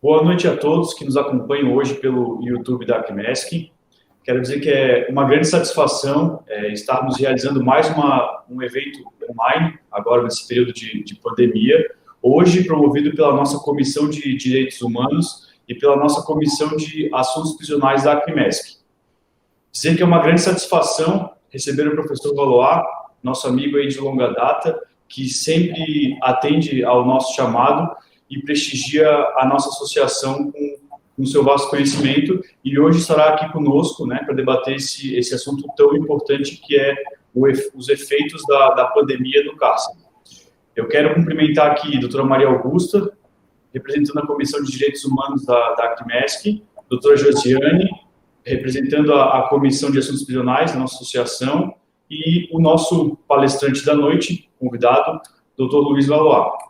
Boa noite a todos que nos acompanham hoje pelo YouTube da Acmesc. Quero dizer que é uma grande satisfação estarmos realizando mais um evento online, agora nesse período de pandemia, hoje promovido pela nossa Comissão de Direitos Humanos e pela nossa Comissão de Assuntos Prisionais da Acmesc. Dizer que é uma grande satisfação receber o professor Valois, nosso amigo aí de longa data, que sempre atende ao nosso chamado e prestigia a nossa associação com o seu vasto conhecimento, e hoje estará aqui conosco, né, para debater esse assunto tão importante que é os efeitos da pandemia no cárcere. Eu quero cumprimentar aqui a doutora Maria Augusta, representando a Comissão de Direitos Humanos da Acmesc, doutora Josiane, representando a Comissão de Assuntos Prisionais da nossa associação, e o nosso palestrante da noite, convidado, doutor Luiz Valois.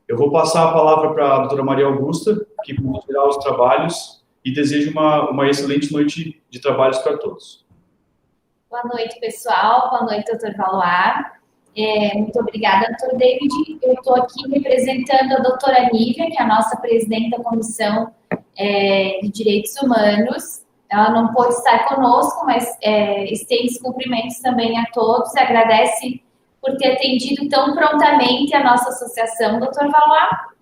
Eu vou passar a palavra para a doutora Maria Augusta, que conduzirá os trabalhos, e desejo uma excelente noite de trabalhos para todos. Boa noite, pessoal. Boa noite, doutor Valois. Muito obrigada, doutor David. Eu estou aqui representando a doutora Nívia, que é a nossa presidente da Comissão de Direitos Humanos. Ela não pôde estar conosco, mas estende cumprimentos também a todos e agradece por ter atendido tão prontamente a nossa associação, doutor Valois.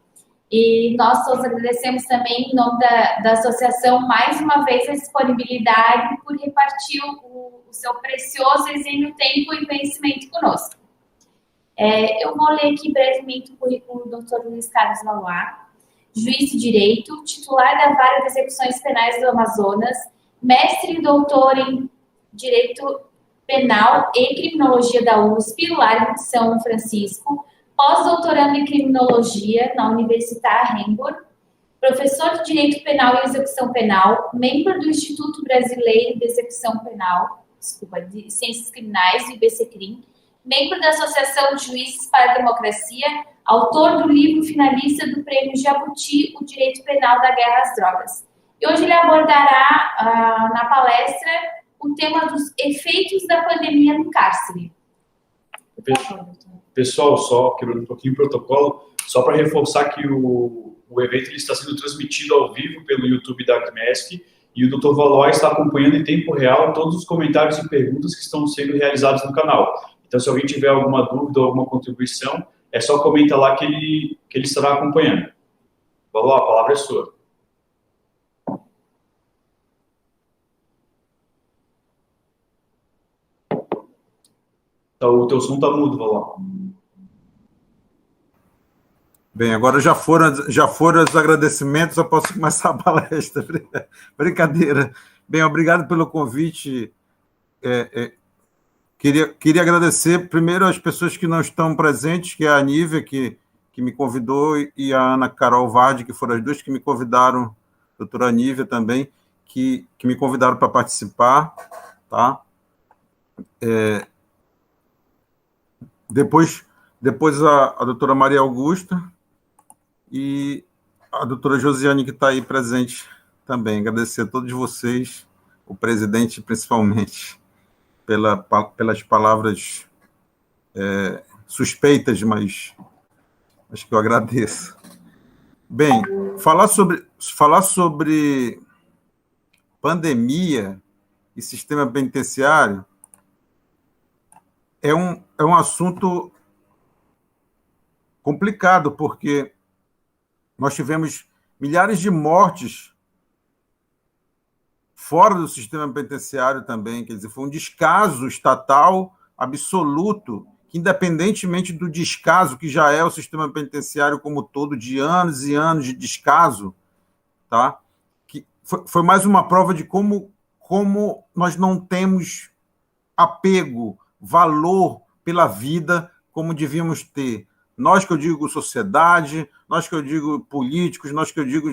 E nós todos agradecemos também, em nome da associação, mais uma vez a disponibilidade por repartir o seu precioso exímio tempo e conhecimento conosco. Eu vou ler aqui brevemente o currículo do Dr. Luiz Carlos Valois, juiz de direito, titular da Vara de Execuções Penais do Amazonas, mestre e doutor em Direito Penal e Criminologia da USP, Largo de São Francisco, pós-doutorando em Criminologia na Universidade Hamburg, professor de Direito Penal e Execução Penal, membro do Instituto Brasileiro de Execução Penal, de Ciências Criminais, do IBCCRIM, membro da Associação de Juízes para a Democracia, autor do livro finalista do Prêmio Jabuti, O Direito Penal da Guerra às Drogas. E hoje ele abordará na palestra o tema dos efeitos da pandemia no cárcere. Pessoal, só quebrando um pouquinho o protocolo, só para reforçar que o evento ele está sendo transmitido ao vivo pelo YouTube da Acmesc, e o Dr. Valois está acompanhando em tempo real todos os comentários e perguntas que estão sendo realizados no canal. Então, se alguém tiver alguma dúvida ou alguma contribuição, é só comentar lá que ele estará acompanhando. Valois, a palavra é sua. O teu som está mudo, Valois. Bem, agora já foram os agradecimentos, eu posso começar a palestra. Brincadeira. Bem, obrigado pelo convite. Queria agradecer primeiro às pessoas que não estão presentes, que é a Nívia, que me convidou, e a Ana Carol Vardi, que foram as duas que me convidaram, a doutora Nívia também, que me convidaram para participar. Tá? Depois a doutora Maria Augusta e a doutora Josiane, que está aí presente também. Agradecer a todos vocês, o presidente principalmente, pelas palavras suspeitas, mas acho que eu agradeço. Bem, falar sobre pandemia e sistema penitenciário é um assunto complicado, porque nós tivemos milhares de mortes fora do sistema penitenciário também, quer dizer, foi um descaso estatal absoluto, que independentemente do descaso que já é o sistema penitenciário como todo, de anos e anos de descaso, tá? Que foi mais uma prova de como nós não temos apego, valor pela vida como devíamos ter. Nós que eu digo sociedade, nós que eu digo políticos, nós que eu digo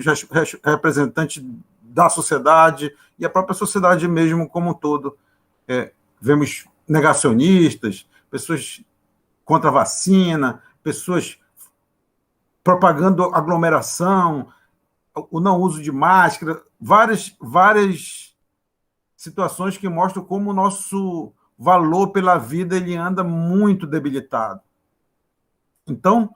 representantes da sociedade e a própria sociedade mesmo como um todo. Vemos negacionistas, pessoas contra a vacina, pessoas propagando aglomeração, o não uso de máscara, várias situações que mostram como o nosso valor pela vida ele anda muito debilitado. Então,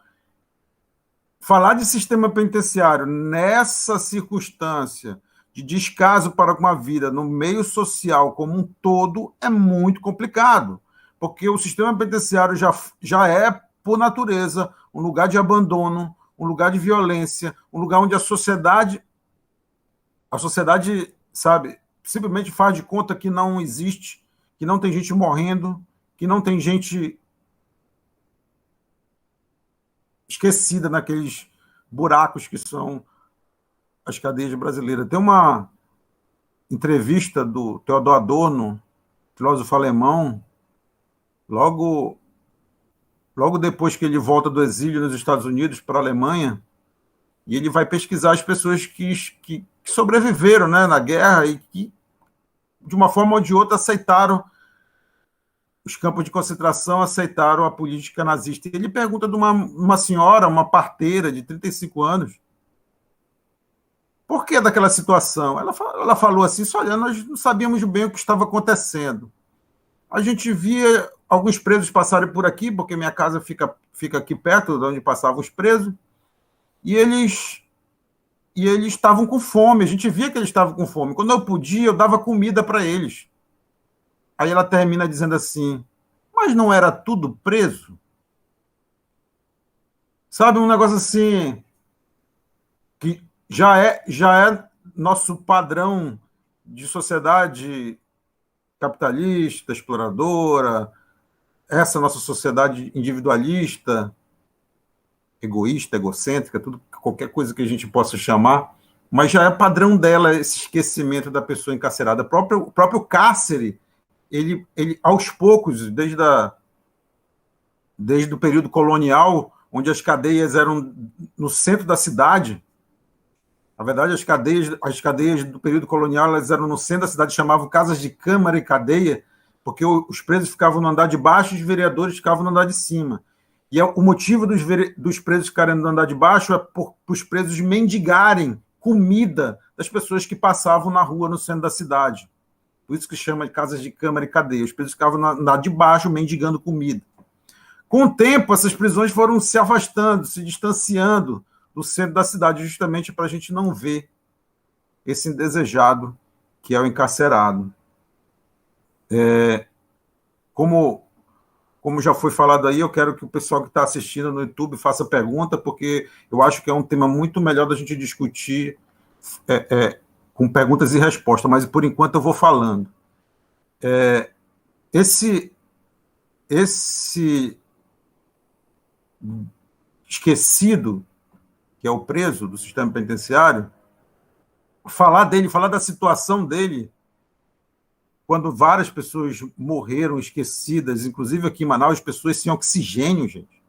falar de sistema penitenciário nessa circunstância de descaso para com a vida no meio social como um todo é muito complicado, porque o sistema penitenciário já é, por natureza, um lugar de abandono, um lugar de violência, um lugar onde a sociedade, sabe, simplesmente faz de conta que não existe, que não tem gente morrendo, que não tem gente esquecida naqueles buracos que são as cadeias brasileiras. Tem uma entrevista do Theodor Adorno, filósofo alemão, logo depois que ele volta do exílio nos Estados Unidos para a Alemanha, e ele vai pesquisar as pessoas que sobreviveram, né, na guerra e que, de uma forma ou de outra, aceitaram os campos de concentração, aceitaram a política nazista. E ele pergunta de uma senhora, uma parteira de 35 anos, por que daquela situação? Ela falou assim, olha, nós não sabíamos bem o que estava acontecendo. A gente via alguns presos passarem por aqui, porque minha casa fica aqui perto de onde passavam os presos, e eles estavam com fome, a gente via que eles estavam com fome. Quando eu podia, eu dava comida para eles. Aí ela termina dizendo assim, mas não era tudo preso? Sabe, um negócio assim, que já é nosso padrão de sociedade capitalista, exploradora, essa nossa sociedade individualista, egoísta, egocêntrica, tudo, qualquer coisa que a gente possa chamar, mas já é padrão dela esse esquecimento da pessoa encarcerada. O próprio cárcere, ele aos poucos, desde o período colonial, onde as cadeias eram no centro da cidade. Na verdade, as cadeias do período colonial, elas eram no centro da cidade, chamavam casas de câmara e cadeia, porque os presos ficavam no andar de baixo e os vereadores ficavam no andar de cima. E o motivo dos presos ficarem no andar de baixo é para os presos mendigarem comida das pessoas que passavam na rua no centro da cidade. Por isso que chama de casas de câmara e cadeia. Os presos ficavam no andar de baixo mendigando comida. Com o tempo, essas prisões foram se afastando, se distanciando do centro da cidade, justamente para a gente não ver esse indesejado que é o encarcerado. Como já foi falado aí, eu quero que o pessoal que está assistindo no YouTube faça pergunta, porque eu acho que é um tema muito melhor da gente discutir com perguntas e respostas, mas por enquanto eu vou falando. Esse esquecido, que é o preso do sistema penitenciário, falar da situação dele, quando várias pessoas morreram esquecidas, inclusive aqui em Manaus, pessoas sem oxigênio, gente.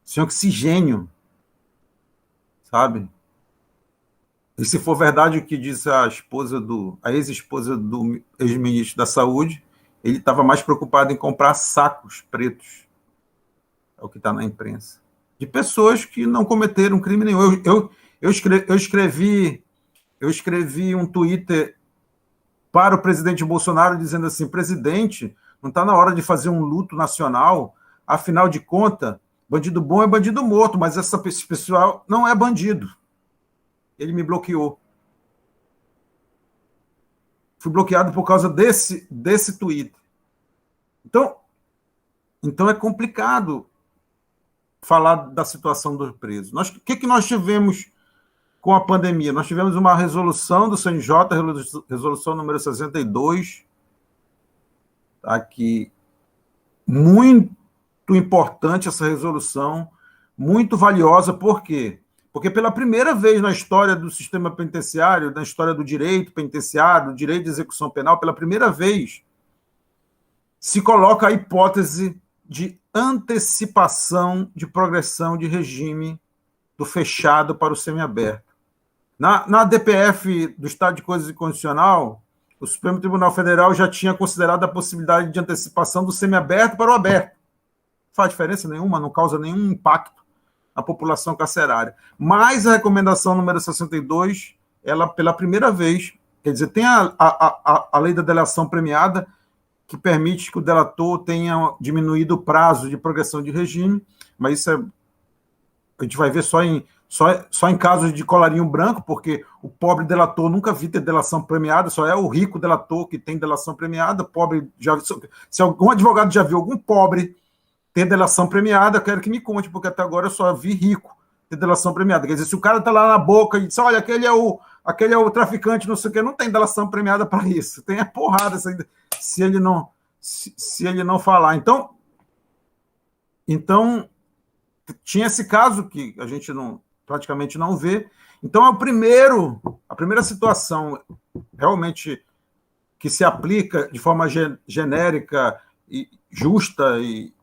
Sem oxigênio, sabe? E se for verdade o que diz a ex-esposa do ex-ministro da Saúde, ele estava mais preocupado em comprar sacos pretos, é o que está na imprensa, de pessoas que não cometeram crime nenhum. Eu escrevi um Twitter para o presidente Bolsonaro dizendo assim, presidente, não está na hora de fazer um luto nacional, afinal de contas, bandido bom é bandido morto, mas esse pessoal não é bandido. Ele me bloqueou. Fui bloqueado por causa desse Twitter. Então é complicado falar da situação dos presos. O que nós tivemos com a pandemia? Nós tivemos uma resolução do CNJ, resolução número 62, aqui, muito importante essa resolução, muito valiosa. Por quê? Porque pela primeira vez na história do sistema penitenciário, na história do direito penitenciário, do direito de execução penal, pela primeira vez, se coloca a hipótese de antecipação de progressão de regime do fechado para o semiaberto. Na DPF do Estado de Coisas Inconstitucional, o Supremo Tribunal Federal já tinha considerado a possibilidade de antecipação do semiaberto para o aberto. Não faz diferença nenhuma, não causa nenhum impacto na população carcerária. Mas a recomendação número 62, ela pela primeira vez, quer dizer, tem a lei da delação premiada, que permite que o delator tenha diminuído o prazo de progressão de regime, mas isso a gente vai ver só em casos de colarinho branco, porque o pobre delator nunca vi ter delação premiada, só é o rico delator que tem delação premiada. Pobre se algum advogado já viu algum pobre ter delação premiada, eu quero que me conte, porque até agora eu só vi rico ter delação premiada. Quer dizer, se o cara está lá na boca e diz, olha, aquele é o traficante, não sei o quê, não tem delação premiada para isso. Tem a porrada se ele não falar. Então, tinha esse caso que a gente praticamente não vê. Então, a primeira situação realmente que se aplica de forma genérica e justa e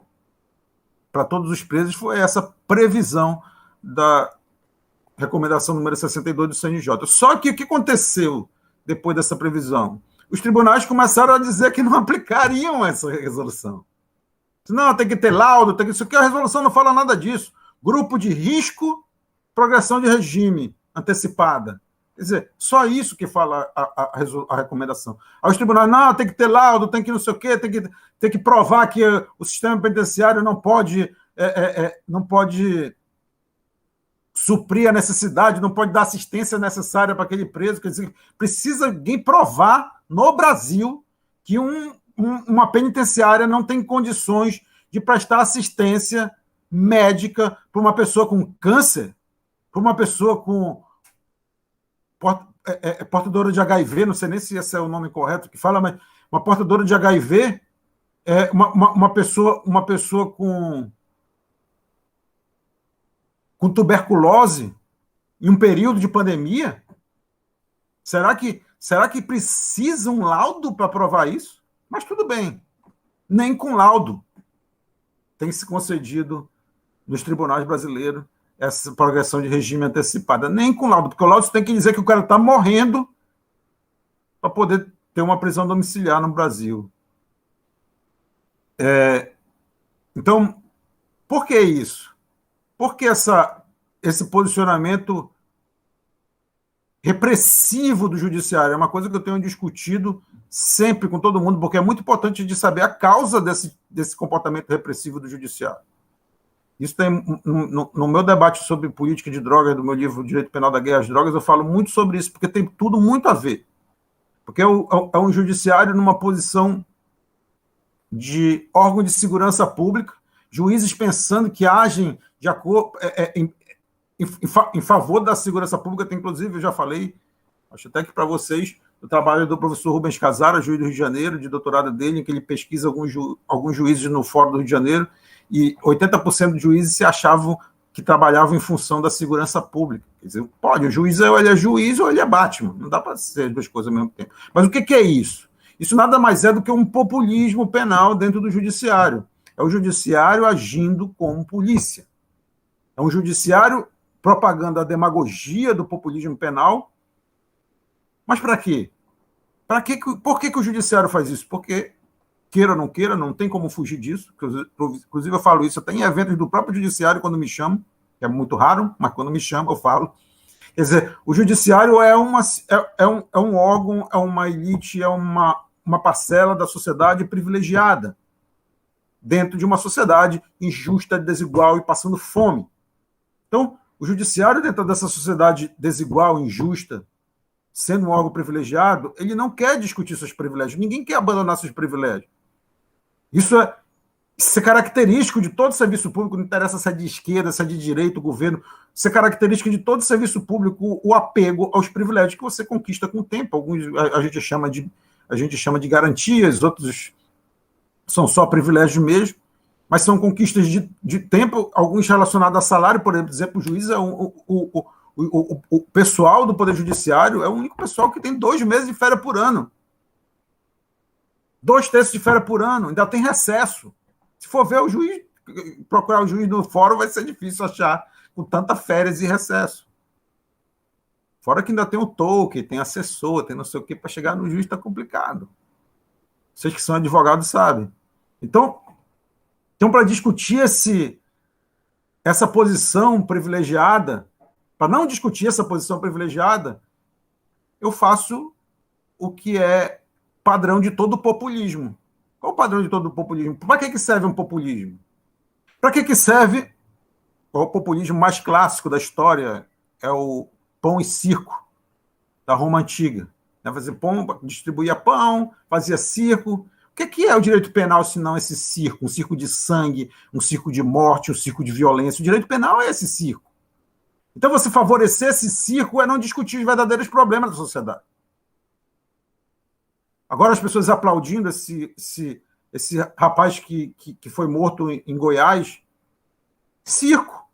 para todos os presos foi essa previsão da recomendação número 62 do CNJ. Só que o que aconteceu depois dessa previsão? Os tribunais começaram a dizer que não aplicariam essa resolução. Não, tem que ter laudo, tem que isso aqui. A resolução não fala nada disso. Grupo de risco, progressão de regime antecipada. Quer dizer, só isso que fala a recomendação. Aí os tribunais, não, tem que ter laudo, tem que não sei o quê, tem que provar que o sistema penitenciário não pode suprir a necessidade, não pode dar assistência necessária para aquele preso. Quer dizer, precisa alguém provar no Brasil que uma penitenciária não tem condições de prestar assistência médica para uma pessoa com câncer, para uma pessoa com portadora de HIV, não sei nem se esse é o nome correto que fala, mas uma portadora de HIV, uma pessoa com tuberculose em um período de pandemia. Será que precisa um laudo para provar isso? Mas tudo bem, nem com laudo tem se concedido nos tribunais brasileiros essa progressão de regime antecipada. Nem com laudo, porque o laudo tem que dizer que o cara está morrendo para poder ter uma prisão domiciliar no Brasil. Então, por que isso? Por que esse posicionamento repressivo do judiciário? É uma coisa que eu tenho discutido sempre com todo mundo, porque é muito importante de saber a causa desse comportamento repressivo do judiciário. Isso tem no meu debate sobre política de drogas, do meu livro Direito Penal da Guerra às Drogas, eu falo muito sobre isso, porque tem tudo muito a ver. Porque é um judiciário numa posição de órgão de segurança pública, juízes pensando que agem de acordo em favor da segurança pública. Tem, inclusive, eu já falei, acho até que para vocês, o trabalho do professor Rubens Casara, juiz do Rio de Janeiro, de doutorado dele, em que ele pesquisa alguns juízes no Fórum do Rio de Janeiro, e 80% dos juízes se achavam que trabalhavam em função da segurança pública. Quer dizer, o juiz ou ele é juiz ou ele é Batman. Não dá para ser as duas coisas ao mesmo tempo. Mas o que é isso? Isso nada mais é do que um populismo penal dentro do judiciário. É o judiciário agindo como polícia. É um judiciário propagando a demagogia do populismo penal. Mas para quê? Por que o judiciário faz isso? Porque, queira ou não queira, não tem como fugir disso. Inclusive, eu falo isso até em eventos do próprio judiciário, quando me chamam, que é muito raro, mas quando me chamam, eu falo. Quer dizer, o judiciário é um órgão, é uma elite, é uma parcela da sociedade privilegiada, dentro de uma sociedade injusta, desigual e passando fome. Então, o judiciário, dentro dessa sociedade desigual, injusta, sendo um órgão privilegiado, ele não quer discutir seus privilégios. Ninguém quer abandonar seus privilégios. Isso é característico de todo serviço público, não interessa se é de esquerda, se é de direita, o governo. Isso é característico de todo serviço público, o apego aos privilégios que você conquista com o tempo. Alguns a gente chama de garantias, outros são só privilégios mesmo, mas são conquistas de tempo, alguns relacionados a salário. Por exemplo, o juiz o pessoal do Poder Judiciário é o único pessoal que tem 2 meses de férias por ano. 2/3 de férias por ano, ainda tem recesso. Se for ver o juiz, procurar o juiz no fórum, vai ser difícil achar com tanta férias e recesso. Fora que ainda tem o token, tem assessor, tem não sei o que, para chegar no juiz está complicado. Vocês que são advogados sabem. Então para discutir essa posição privilegiada, para não discutir essa posição privilegiada, eu faço o que é padrão de todo populismo. Qual o padrão de todo populismo? Para que serve um populismo? Para que serve qual o populismo mais clássico da história? É o pão e circo da Roma Antiga. Fazer pão, distribuía pão, fazia circo. O que é o direito penal, se não esse circo? Um circo de sangue, um circo de morte, um circo de violência. O direito penal é esse circo. Então, você favorecer esse circo é não discutir os verdadeiros problemas da sociedade. Agora, as pessoas aplaudindo esse rapaz que foi morto em Goiás. Circo.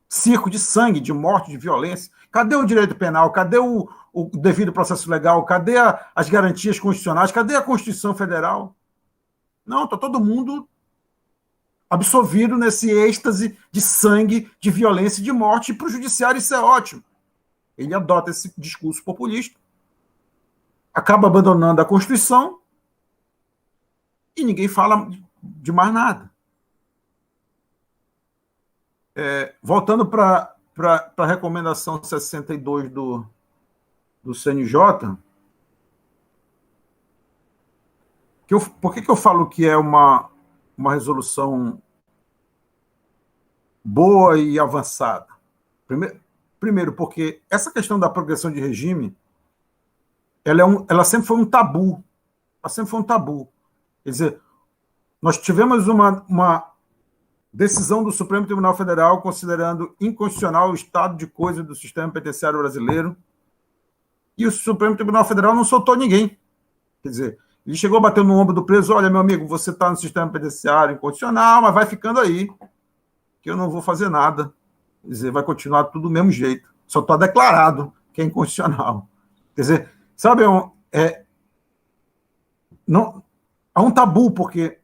Circo de sangue, de morte, de violência. Cadê o direito penal? Cadê o devido processo legal? Cadê as garantias constitucionais? Cadê a Constituição Federal? Não, está todo mundo absolvido nesse êxtase de sangue, de violência e de morte, e para o judiciário isso é ótimo. Ele adota esse discurso populista, acaba abandonando a Constituição e ninguém fala de mais nada. Voltando para a recomendação 62 do CNJ, por que eu falo que é uma resolução boa e avançada? Primeiro, porque essa questão da progressão de regime, ela sempre foi um tabu. Ela sempre foi um tabu. Quer dizer, nós tivemos uma decisão do Supremo Tribunal Federal considerando inconstitucional o estado de coisa do sistema penitenciário brasileiro, e o Supremo Tribunal Federal não soltou ninguém. Quer dizer, ele chegou a bater no ombro do preso: olha, meu amigo, você está no sistema penitenciário inconstitucional, mas vai ficando aí, que eu não vou fazer nada. Quer dizer, vai continuar tudo do mesmo jeito. Só está declarado que é inconstitucional. Quer dizer, sabe, há um tabu, porque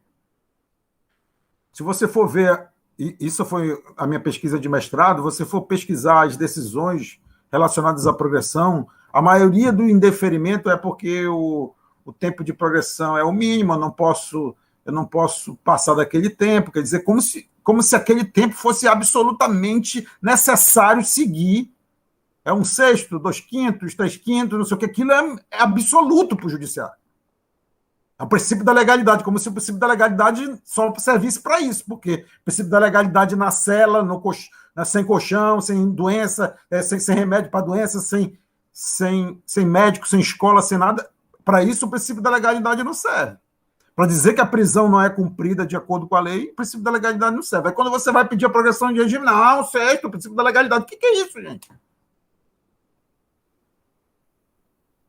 se você for ver, e isso foi a minha pesquisa de mestrado, você for pesquisar as decisões relacionadas à progressão, a maioria do indeferimento é porque o tempo de progressão é o mínimo, eu não posso passar daquele tempo. Quer dizer, como se aquele tempo fosse absolutamente necessário seguir. É 1/6, 2/5, 3/5, não sei o que, aquilo é absoluto para o judiciário. É o princípio da legalidade, como se o princípio da legalidade só servisse para isso, porque o princípio da legalidade na cela, sem colchão, sem doença, sem remédio para doença, sem médico, sem escola, sem nada. Para isso, o princípio da legalidade não serve. Para dizer que a prisão não é cumprida de acordo com a lei, o princípio da legalidade não serve. Aí quando você vai pedir a progressão de regime, não, certo, o princípio da legalidade. O que é isso, gente?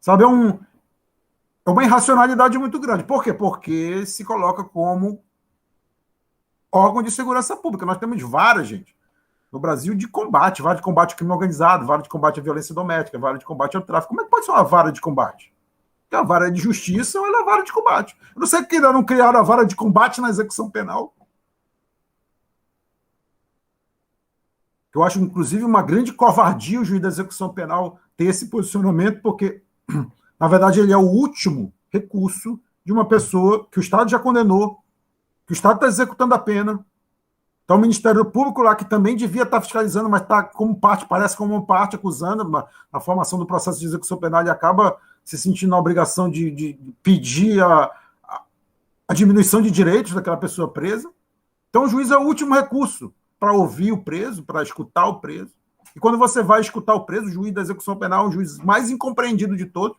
Sabe, é uma irracionalidade muito grande. Por quê? Porque se coloca como órgão de segurança pública. Nós temos varas, gente, no Brasil, de combate. Vara de combate ao crime organizado, vara de combate à violência doméstica, vara de combate ao tráfico. Como é que pode ser uma vara de combate? Porque a vara é de justiça ou ela é vara de combate? Eu não sei porque ainda não criaram a vara de combate na execução penal. Eu acho, inclusive, uma grande covardia o juiz da execução penal ter esse posicionamento, porque, na verdade, ele é o último recurso de uma pessoa que o Estado já condenou, que o Estado está executando a pena. Então, o Ministério Público lá, que também devia estar fiscalizando, mas está como parte, parece como parte, acusando a formação do processo de execução penal, e acaba se sentindo na obrigação de pedir a diminuição de direitos daquela pessoa presa. Então, o juiz é o último recurso para ouvir o preso, para escutar o preso. E quando você vai escutar o preso, o juiz da execução penal é o juiz mais incompreendido de todos,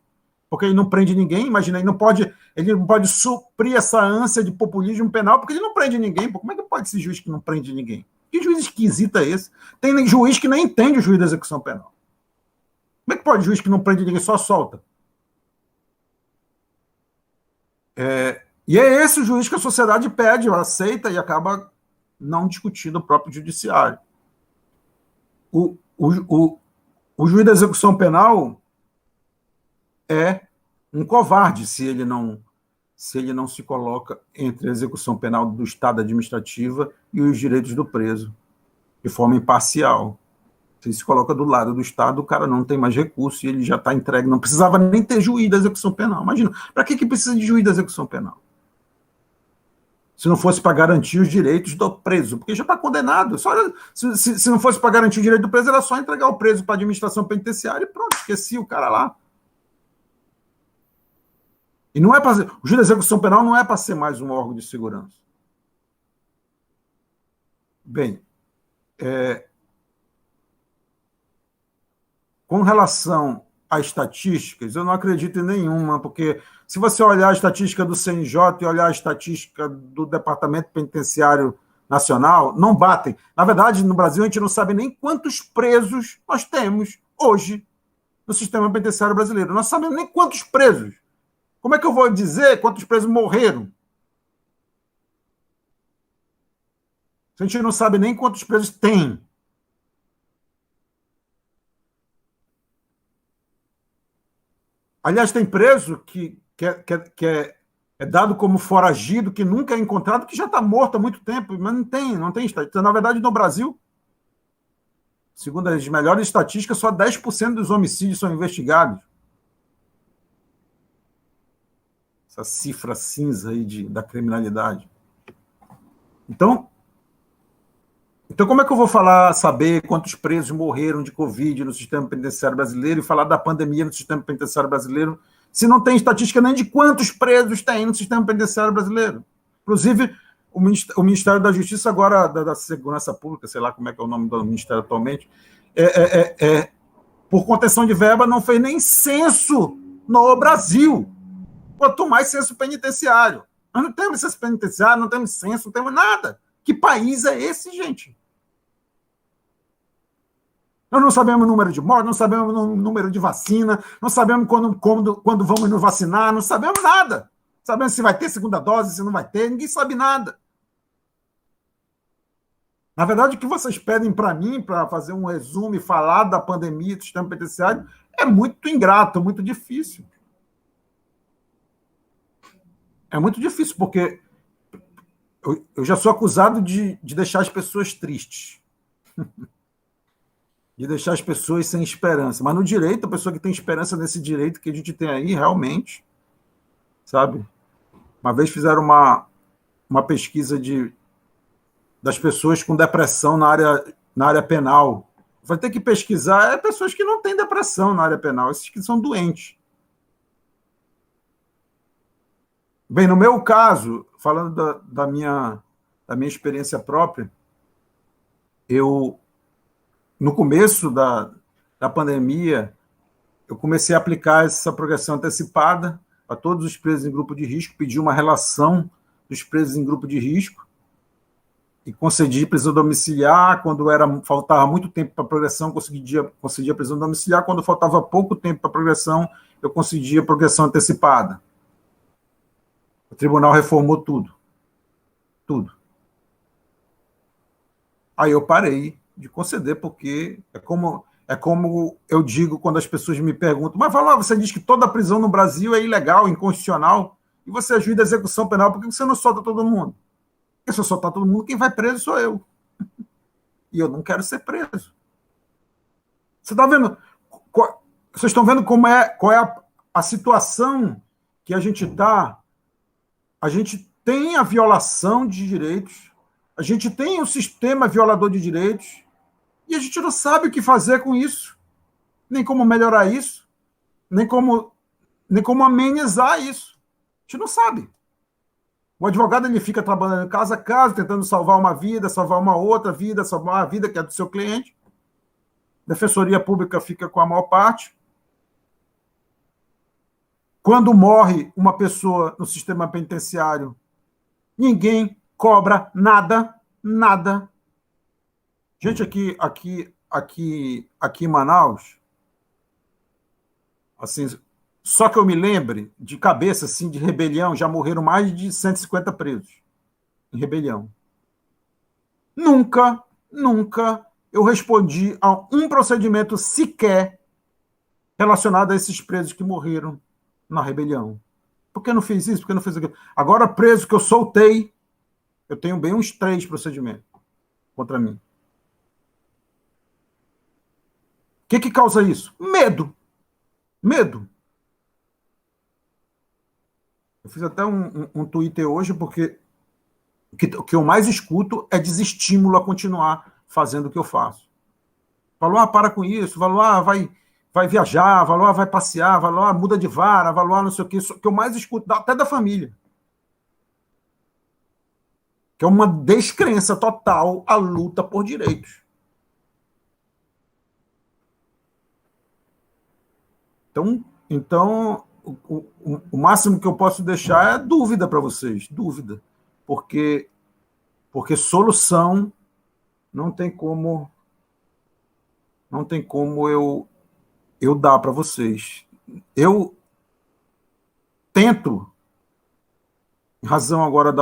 porque ele não prende ninguém. Imagina, ele não pode suprir essa ânsia de populismo penal, porque ele não prende ninguém. Como é que pode ser juiz que não prende ninguém? Que juiz esquisito é esse? Tem juiz que nem entende o juiz da execução penal. Como é que pode juiz que não prende ninguém, só solta? E é esse o juiz que a sociedade pede, aceita e acaba não discutindo o próprio judiciário. O juiz da execução penal é um covarde se ele não se coloca entre a execução penal do Estado administrativa e os direitos do preso, de forma imparcial. Se ele se coloca do lado do Estado, o cara não tem mais recurso e ele já está entregue. Não precisava nem ter juiz da execução penal. Imagina, para que precisa de juiz da execução penal? Se não fosse para garantir os direitos do preso, porque já está condenado. Se não fosse para garantir o direito do preso, era só entregar o preso para a administração penitenciária e pronto, esqueci o cara lá. E não é para o juiz da execução penal não é para ser mais um órgão de segurança. Bem, Com relação a estatísticas, eu não acredito em nenhuma, porque se você olhar a estatística do CNJ e olhar a estatística do Departamento Penitenciário Nacional, não batem. Na verdade, no Brasil, a gente não sabe nem quantos presos nós temos hoje no sistema penitenciário brasileiro. Nós não sabemos nem quantos presos. Como é que eu vou dizer quantos presos morreram? Se a gente não sabe nem quantos presos tem. Aliás, tem preso que é dado como foragido, que nunca é encontrado, que já está morto há muito tempo, mas não tem estatística. Na verdade, no Brasil, segundo as melhores estatísticas, só 10% dos homicídios são investigados. Essa cifra cinza aí da criminalidade. Então, como é que eu vou saber quantos presos morreram de Covid no sistema penitenciário brasileiro e falar da pandemia no sistema penitenciário brasileiro, se não tem estatística nem de quantos presos tem no sistema penitenciário brasileiro? Inclusive, o Ministério da Justiça agora, da Segurança Pública, sei lá como é que é o nome do Ministério atualmente, por contenção de verba, não fez nem censo no Brasil. Quanto mais censo penitenciário. Nós não temos censo penitenciário, não temos censo, não temos nada. Que país é esse, gente? Nós não sabemos o número de mortes, não sabemos o número de vacina, não sabemos quando vamos nos vacinar, não sabemos nada. Não sabemos se vai ter segunda dose, se não vai ter, ninguém sabe nada. Na verdade, o que vocês pedem para mim, para fazer um resumo e falar da pandemia do sistema penitenciário, é muito ingrato, muito difícil. É muito difícil, porque eu já sou acusado de deixar as pessoas tristes. De deixar as pessoas sem esperança. Mas no direito, a pessoa que tem esperança nesse direito que a gente tem aí, realmente, sabe? Uma vez fizeram uma pesquisa das pessoas com depressão na área penal. Vai ter que pesquisar pessoas que não têm depressão na área penal, esses que são doentes. Bem, no meu caso, falando da minha experiência própria, no começo da pandemia, eu comecei a aplicar essa progressão antecipada a todos os presos em grupo de risco, pedi uma relação dos presos em grupo de risco e concedi prisão domiciliar. Quando faltava muito tempo para a progressão, concedia prisão domiciliar. Quando faltava pouco tempo para a progressão, eu concedia progressão antecipada. O tribunal reformou tudo. Tudo. Aí eu parei de conceder, porque é como eu digo quando as pessoas me perguntam, mas você diz que toda prisão no Brasil é ilegal, inconstitucional, e você ajuda a execução penal, por que você não solta todo mundo? Porque se eu soltar todo mundo, quem vai preso sou eu. E eu não quero ser preso. Você está vendo? Vocês estão vendo qual é a situação que a gente está? A gente tem a violação de direitos, a gente tem um sistema violador de direitos, e a gente não sabe o que fazer com isso, nem como melhorar isso, nem como amenizar isso. A gente não sabe. O advogado ele fica trabalhando casa a casa, tentando salvar uma vida, salvar uma outra vida, salvar a vida que é do seu cliente. A Defensoria Pública fica com a maior parte. Quando morre uma pessoa no sistema penitenciário, ninguém cobra nada. Gente, aqui em Manaus, assim, só que eu me lembre, de cabeça, assim, de rebelião, já morreram mais de 150 presos em rebelião. Nunca eu respondi a um procedimento sequer relacionado a esses presos que morreram na rebelião. Por que não fiz isso? Por que não fiz aquilo? Agora, preso que eu soltei, eu tenho bem uns 3 procedimentos contra mim. O que causa isso? Medo. Eu fiz até um Twitter hoje, porque o que eu mais escuto é desestímulo a continuar fazendo o que eu faço. Falou, para com isso, falou, vai viajar, falou, vai passear, falou, muda de vara, falou, não sei o que. Isso que eu mais escuto, até da família. Que é uma descrença total à luta por direitos. Então o máximo que eu posso deixar é dúvida para vocês, dúvida, porque solução não tem como eu dar para vocês. Eu tento, em razão agora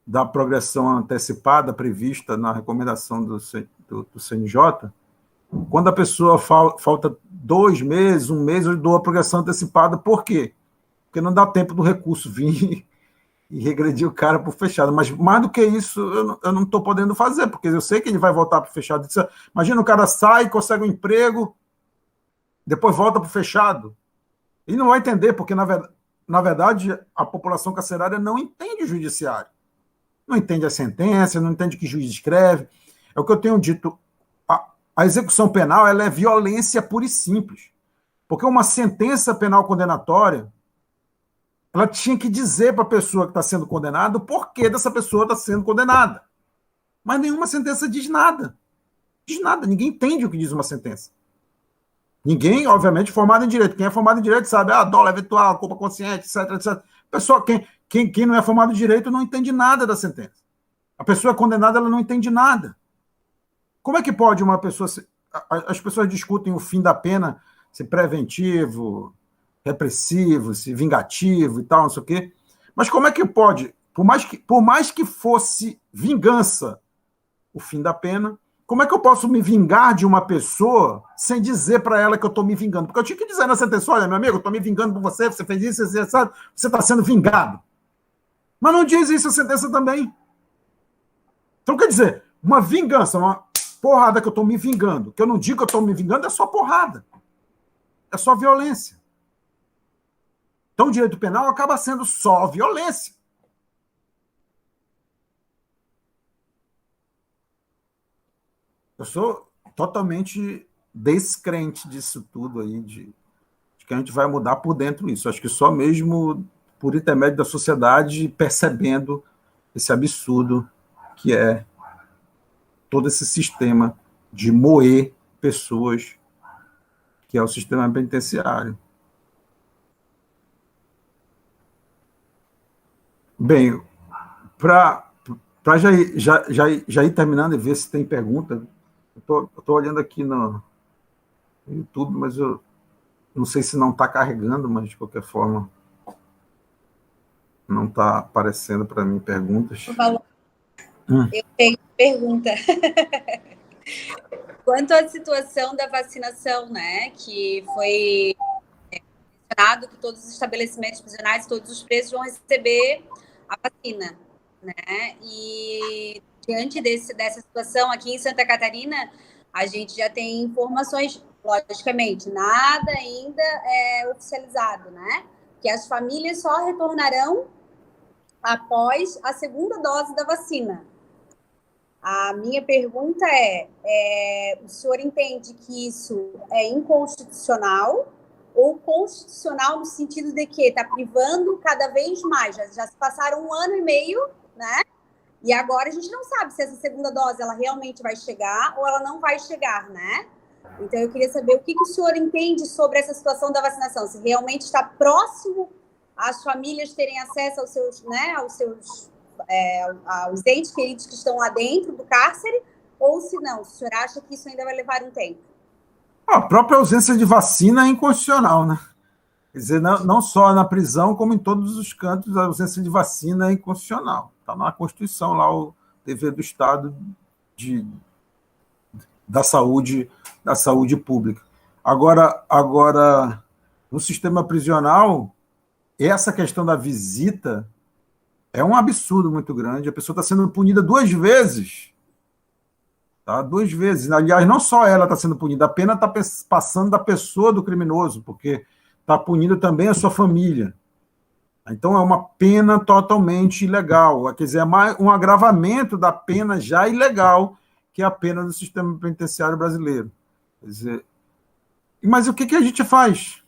da progressão antecipada prevista na recomendação do CNJ, quando a pessoa falta 2 meses, 1 mês, eu dou a progressão antecipada. Por quê? Porque não dá tempo do recurso vir e regredir o cara para o fechado. Mas mais do que isso, eu não estou podendo fazer, porque eu sei que ele vai voltar para o fechado. Imagina, o cara sai, consegue um emprego, depois volta para o fechado. Ele não vai entender, porque, na verdade, a população carcerária não entende o judiciário. Não entende a sentença, não entende o que o juiz escreve. É o que eu tenho dito. A execução penal, ela é violência pura e simples. Porque uma sentença penal condenatória, ela tinha que dizer para a pessoa que está sendo condenada o porquê dessa pessoa está sendo condenada. Mas nenhuma sentença diz nada. Diz nada. Ninguém entende o que diz uma sentença. Ninguém, obviamente, formado em direito. Quem é formado em direito sabe, dolo eventual, culpa consciente, etc, etc. Pessoal, quem não é formado em direito não entende nada da sentença. A pessoa condenada, ela não entende nada. Como é que pode uma pessoa... As pessoas discutem o fim da pena, se preventivo, repressivo, se vingativo e tal, não sei o quê. Mas como é que pode, por mais que fosse vingança o fim da pena, como é que eu posso me vingar de uma pessoa sem dizer para ela que eu estou me vingando? Porque eu tinha que dizer na sentença, olha, meu amigo, eu estou me vingando por você, você fez isso, você está sendo vingado. Mas não diz isso a sentença também. Então, quer dizer, uma vingança, uma porrada que eu estou me vingando, que eu não digo que eu estou me vingando, é só porrada. É só violência. Então, o direito penal acaba sendo só violência. Eu sou totalmente descrente disso tudo aí, de que a gente vai mudar por dentro isso. Acho que só mesmo por intermédio da sociedade percebendo esse absurdo que é todo esse sistema de moer pessoas, que é o sistema penitenciário. Bem, para já ir terminando e ver se tem pergunta, eu estou olhando aqui no YouTube, mas eu não sei se não está carregando, mas de qualquer forma não está aparecendo para mim perguntas. Eu tenho pergunta. Quanto à situação da vacinação, né, que foi mencionado que todos os estabelecimentos prisionais, todos os presos vão receber a vacina, né? E diante dessa situação aqui em Santa Catarina, a gente já tem informações, logicamente, nada ainda é oficializado, né? Que as famílias só retornarão após a segunda dose da vacina. A minha pergunta o senhor entende que isso é inconstitucional ou constitucional no sentido de que está privando cada vez mais? Já se passaram 1 ano e meio, né? E agora a gente não sabe se essa segunda dose ela realmente vai chegar ou ela não vai chegar, né? Então eu queria saber o que o senhor entende sobre essa situação da vacinação, se realmente está próximo às famílias terem acesso aos seus, né, aos entes queridos que estão lá dentro do cárcere, ou se não, o senhor acha que isso ainda vai levar um tempo? A própria ausência de vacina é inconstitucional, né? Quer dizer, não só na prisão, como em todos os cantos, a ausência de vacina é inconstitucional. Está na Constituição lá o dever do Estado da saúde pública. Agora, no sistema prisional, essa questão da visita é um absurdo muito grande. A pessoa está sendo punida 2 vezes. Tá? 2 vezes. Aliás, não só ela está sendo punida, a pena está passando da pessoa do criminoso, porque está punindo também a sua família. Então, é uma pena totalmente ilegal. Quer dizer, é um agravamento da pena já ilegal, que é a pena do sistema penitenciário brasileiro. Quer dizer, mas o que a gente faz?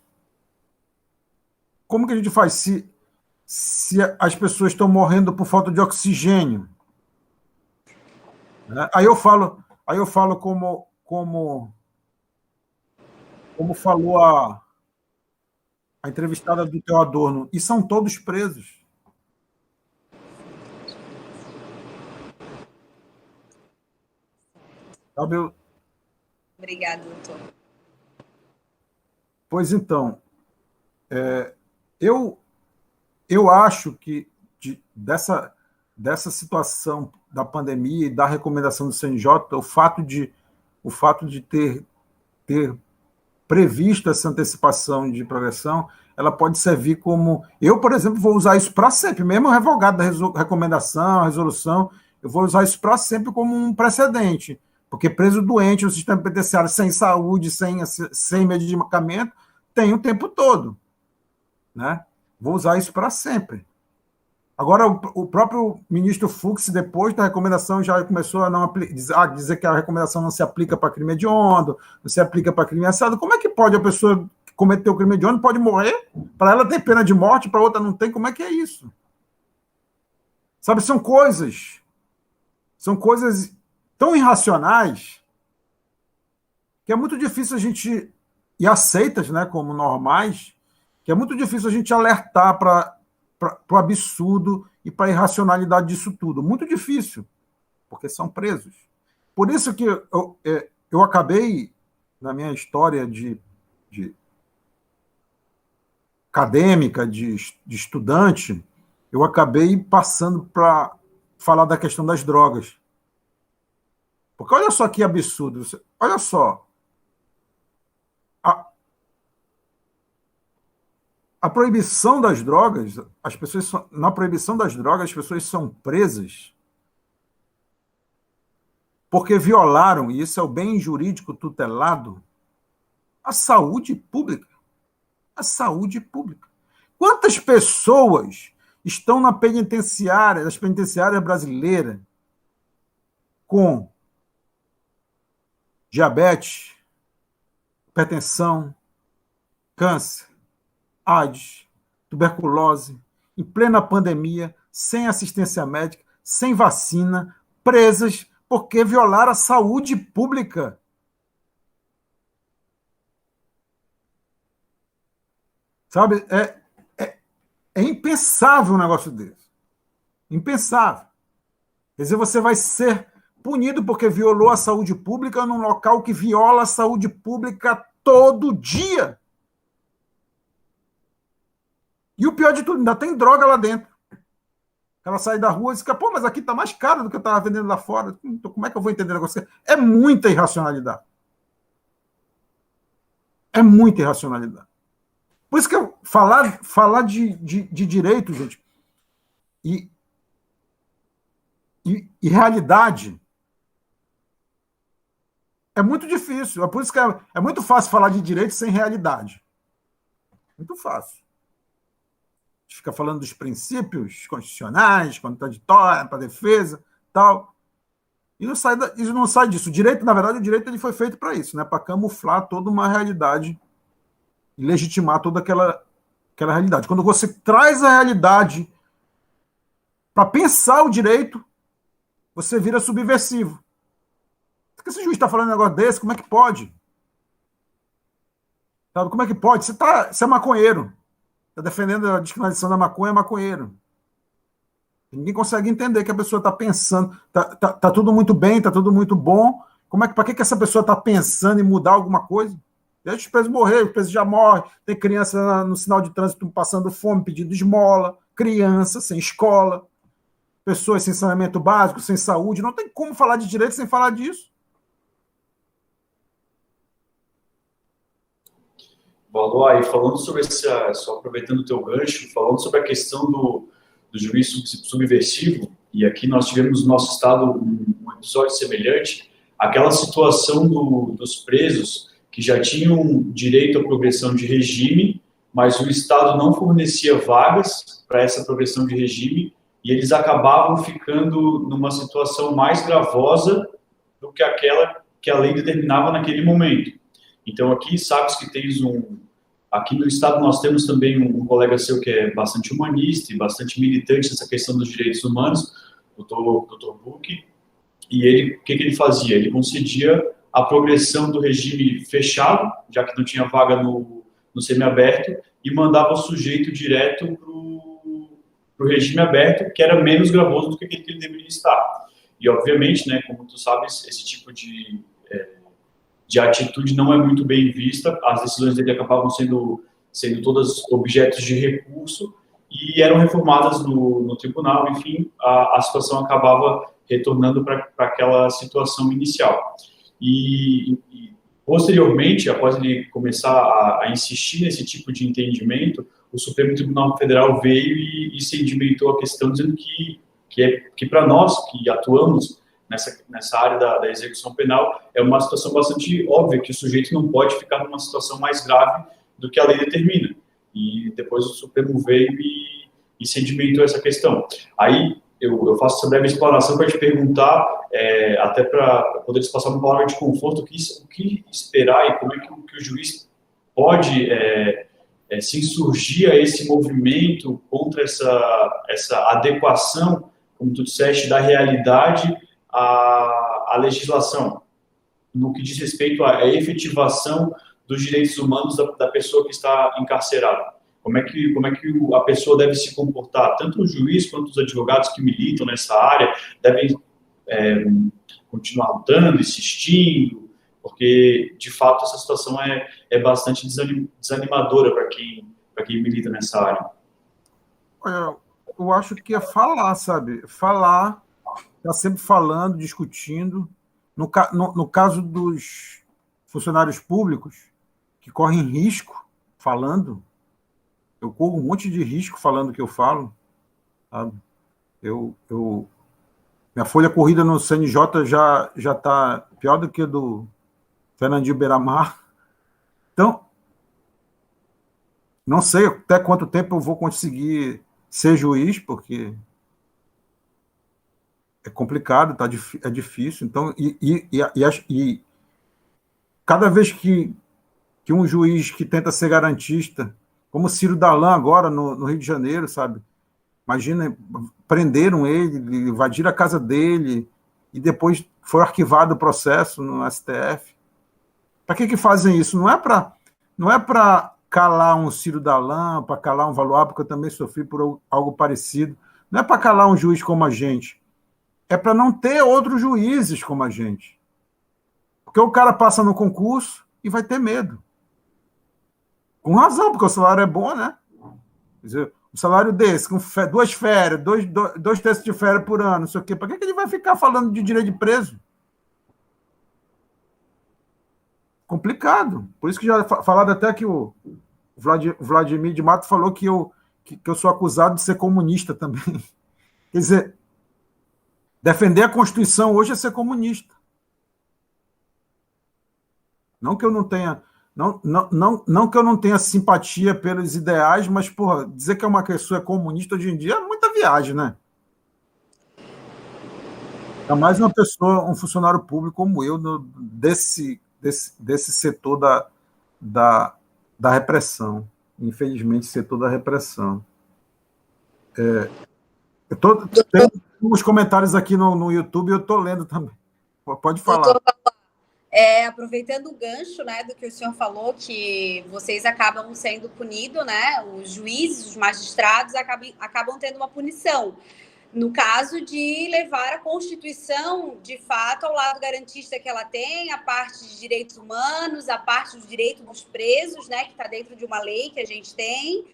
Como que a gente faz se as pessoas estão morrendo por falta de oxigênio? Né? Aí eu falo como falou a entrevistada do teu Adorno, e são todos presos. Sabe, Obrigada, doutor. Pois então, eu acho que dessa situação da pandemia e da recomendação do CNJ, o fato de ter previsto essa antecipação de progressão, ela pode servir como... Eu, por exemplo, vou usar isso para sempre, mesmo revogado da recomendação, a resolução, eu vou usar isso para sempre como um precedente, porque preso doente no sistema penitenciário, sem saúde, sem medicamento, tem o tempo todo. Né? Vou usar isso para sempre. Agora, o próprio ministro Fux, depois da recomendação, já começou a dizer que a recomendação não se aplica para crime hediondo, não se aplica para crime assado. Como é que pode a pessoa cometer o crime hediondo, pode morrer? Para ela tem pena de morte, para outra não tem. Como é que é isso? Sabe, são coisas tão irracionais que é muito difícil a gente, e aceitas, né, como normais, que é muito difícil a gente alertar para o absurdo e para a irracionalidade disso tudo. Muito difícil, porque são presos. Por isso que eu acabei, na minha história de acadêmica, de estudante, eu acabei passando para falar da questão das drogas. Porque olha só que absurdo. Olha só. A proibição das drogas, na proibição das drogas, as pessoas são presas porque violaram, e isso é o bem jurídico tutelado, a saúde pública. A saúde pública. Quantas pessoas estão nas penitenciárias brasileiras com diabetes, hipertensão, câncer, AIDS, tuberculose, em plena pandemia, sem assistência médica, sem vacina, presas porque violaram a saúde pública? Sabe, é impensável um negócio desse. Impensável. Quer dizer, você vai ser punido porque violou a saúde pública num local que viola a saúde pública todo dia. E o pior de tudo, ainda tem droga lá dentro. Ela sai da rua e diz que, pô, mas aqui está mais caro do que eu estava vendendo lá fora. Então, como é que eu vou entender o negócio? É muita irracionalidade. É muita irracionalidade. Por isso que eu falar de direito, gente, e realidade é muito difícil. É por isso que é muito fácil falar de direito sem realidade. Muito fácil. A gente fica falando dos princípios constitucionais, contraditória, para defesa, tal. E não sai disso. O direito, na verdade, ele foi feito para isso, né? Para camuflar toda uma realidade e legitimar toda aquela realidade. Quando você traz a realidade para pensar o direito, você vira subversivo. Por que esse juiz está falando um negócio desse? Como é que pode? Sabe, como é que pode? Você é maconheiro. Está defendendo a descriminalização da maconha, é maconheiro. Ninguém consegue entender que a pessoa está pensando. Tá tudo muito bem, está tudo muito bom. Para que essa pessoa está pensando em mudar alguma coisa? Deixa os presos morrer, os presos já morrem. Tem criança no sinal de trânsito passando fome, pedindo esmola. Criança sem escola. Pessoas sem saneamento básico, sem saúde. Não tem como falar de direito sem falar disso. Valois, e falando sobre só aproveitando o teu gancho, falando sobre a questão do juiz subversivo, e aqui nós tivemos no nosso estado um episódio semelhante, aquela situação dos presos que já tinham direito à progressão de regime, mas o Estado não fornecia vagas para essa progressão de regime, e eles acabavam ficando numa situação mais gravosa do que aquela que a lei determinava naquele momento. Então, aqui, sabes que tens aqui no Estado nós temos também um colega seu que é bastante humanista e bastante militante nessa questão dos direitos humanos, o Dr. Buch, e ele, o que ele fazia? Ele concedia a progressão do regime fechado, já que não tinha vaga no semiaberto, e mandava o sujeito direto para o regime aberto, que era menos gravoso do que aquele que ele deveria estar. E, obviamente, né, como tu sabes, esse tipo de atitude não é muito bem vista, as decisões dele acabavam sendo todas objetos de recurso e eram reformadas no tribunal, enfim, a situação acabava retornando para aquela situação inicial. E posteriormente, após ele começar a insistir nesse tipo de entendimento, o Supremo Tribunal Federal veio e sedimentou a questão, dizendo que para nós, que atuamos nessa área da execução penal, é uma situação bastante óbvia, que o sujeito não pode ficar numa situação mais grave do que a lei determina. E depois o Supremo veio e sedimentou essa questão. Aí eu faço essa breve explanação para te perguntar, até para poder te passar uma palavra de conforto, o que esperar e como é que o juiz pode se insurgir a esse movimento contra essa adequação, como tu disseste, da realidade à legislação, no que diz respeito à efetivação dos direitos humanos da pessoa que está encarcerada. Como é que a pessoa deve se comportar? Tanto o juiz quanto os advogados que militam nessa área devem continuar lutando, insistindo, porque, de fato, essa situação é bastante desanimadora para quem milita nessa área. Eu acho que é falar, sabe? Falar, está sempre falando, discutindo. No caso dos funcionários públicos, que correm risco falando, eu corro um monte de risco falando o que eu falo, sabe? Minha folha corrida no CNJ já está pior do que a do Fernandinho Beiramar. Então, não sei até quanto tempo eu vou conseguir ser juiz, porque é complicado, é difícil. Então, e cada vez que um juiz que tenta ser garantista, como Ciro Dalan agora no Rio de Janeiro, sabe? Imagina, prenderam ele, invadiram a casa dele e depois foi arquivado o processo no STF. Para que fazem isso? Não é para calar um Ciro Dalan, para calar um Valoar, porque eu também sofri por algo parecido. Não é para calar um juiz como a gente. É para não ter outros juízes como a gente. Porque o cara passa no concurso e vai ter medo. Com razão, porque o salário é bom, né? Quer dizer, um salário desse, com 2 férias, 2 terços de férias por ano, não sei o quê, para que ele vai ficar falando de direito de preso? Complicado. Por isso que já falado até que o Vladimir de Mato falou que eu sou acusado de ser comunista também. Quer dizer, defender a Constituição hoje é ser comunista. Não que eu não tenha... Não que eu não tenha simpatia pelos ideais, mas, porra, dizer que uma pessoa é comunista hoje em dia é muita viagem, né? É mais uma pessoa, um funcionário público como eu, desse setor da repressão. Infelizmente, setor da repressão. Tem uns comentários aqui no YouTube, eu estou lendo também. Pode falar. Aproveitando o gancho, né, do que o senhor falou, que vocês acabam sendo punidos, né, os juízes, os magistrados acabam tendo uma punição, no caso de levar a Constituição, de fato, ao lado garantista que ela tem, a parte de direitos humanos, a parte dos direitos dos presos, né, que está dentro de uma lei que a gente tem,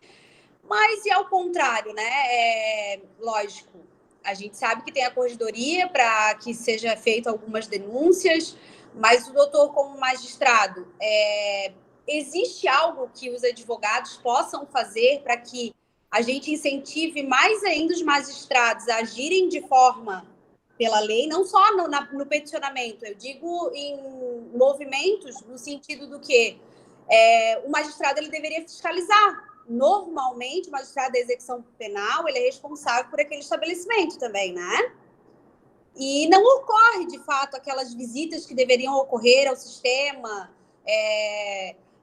mas e ao contrário, né, lógico, a gente sabe que tem a corregedoria para que seja feito algumas denúncias, mas o doutor, como magistrado, existe algo que os advogados possam fazer para que a gente incentive mais ainda os magistrados a agirem de forma pela lei, não só no peticionamento, eu digo em movimentos no sentido do que o magistrado ele deveria fiscalizar. Normalmente, o magistrado da execução penal ele é responsável por aquele estabelecimento também, né? E não ocorre, de fato, aquelas visitas que deveriam ocorrer ao sistema,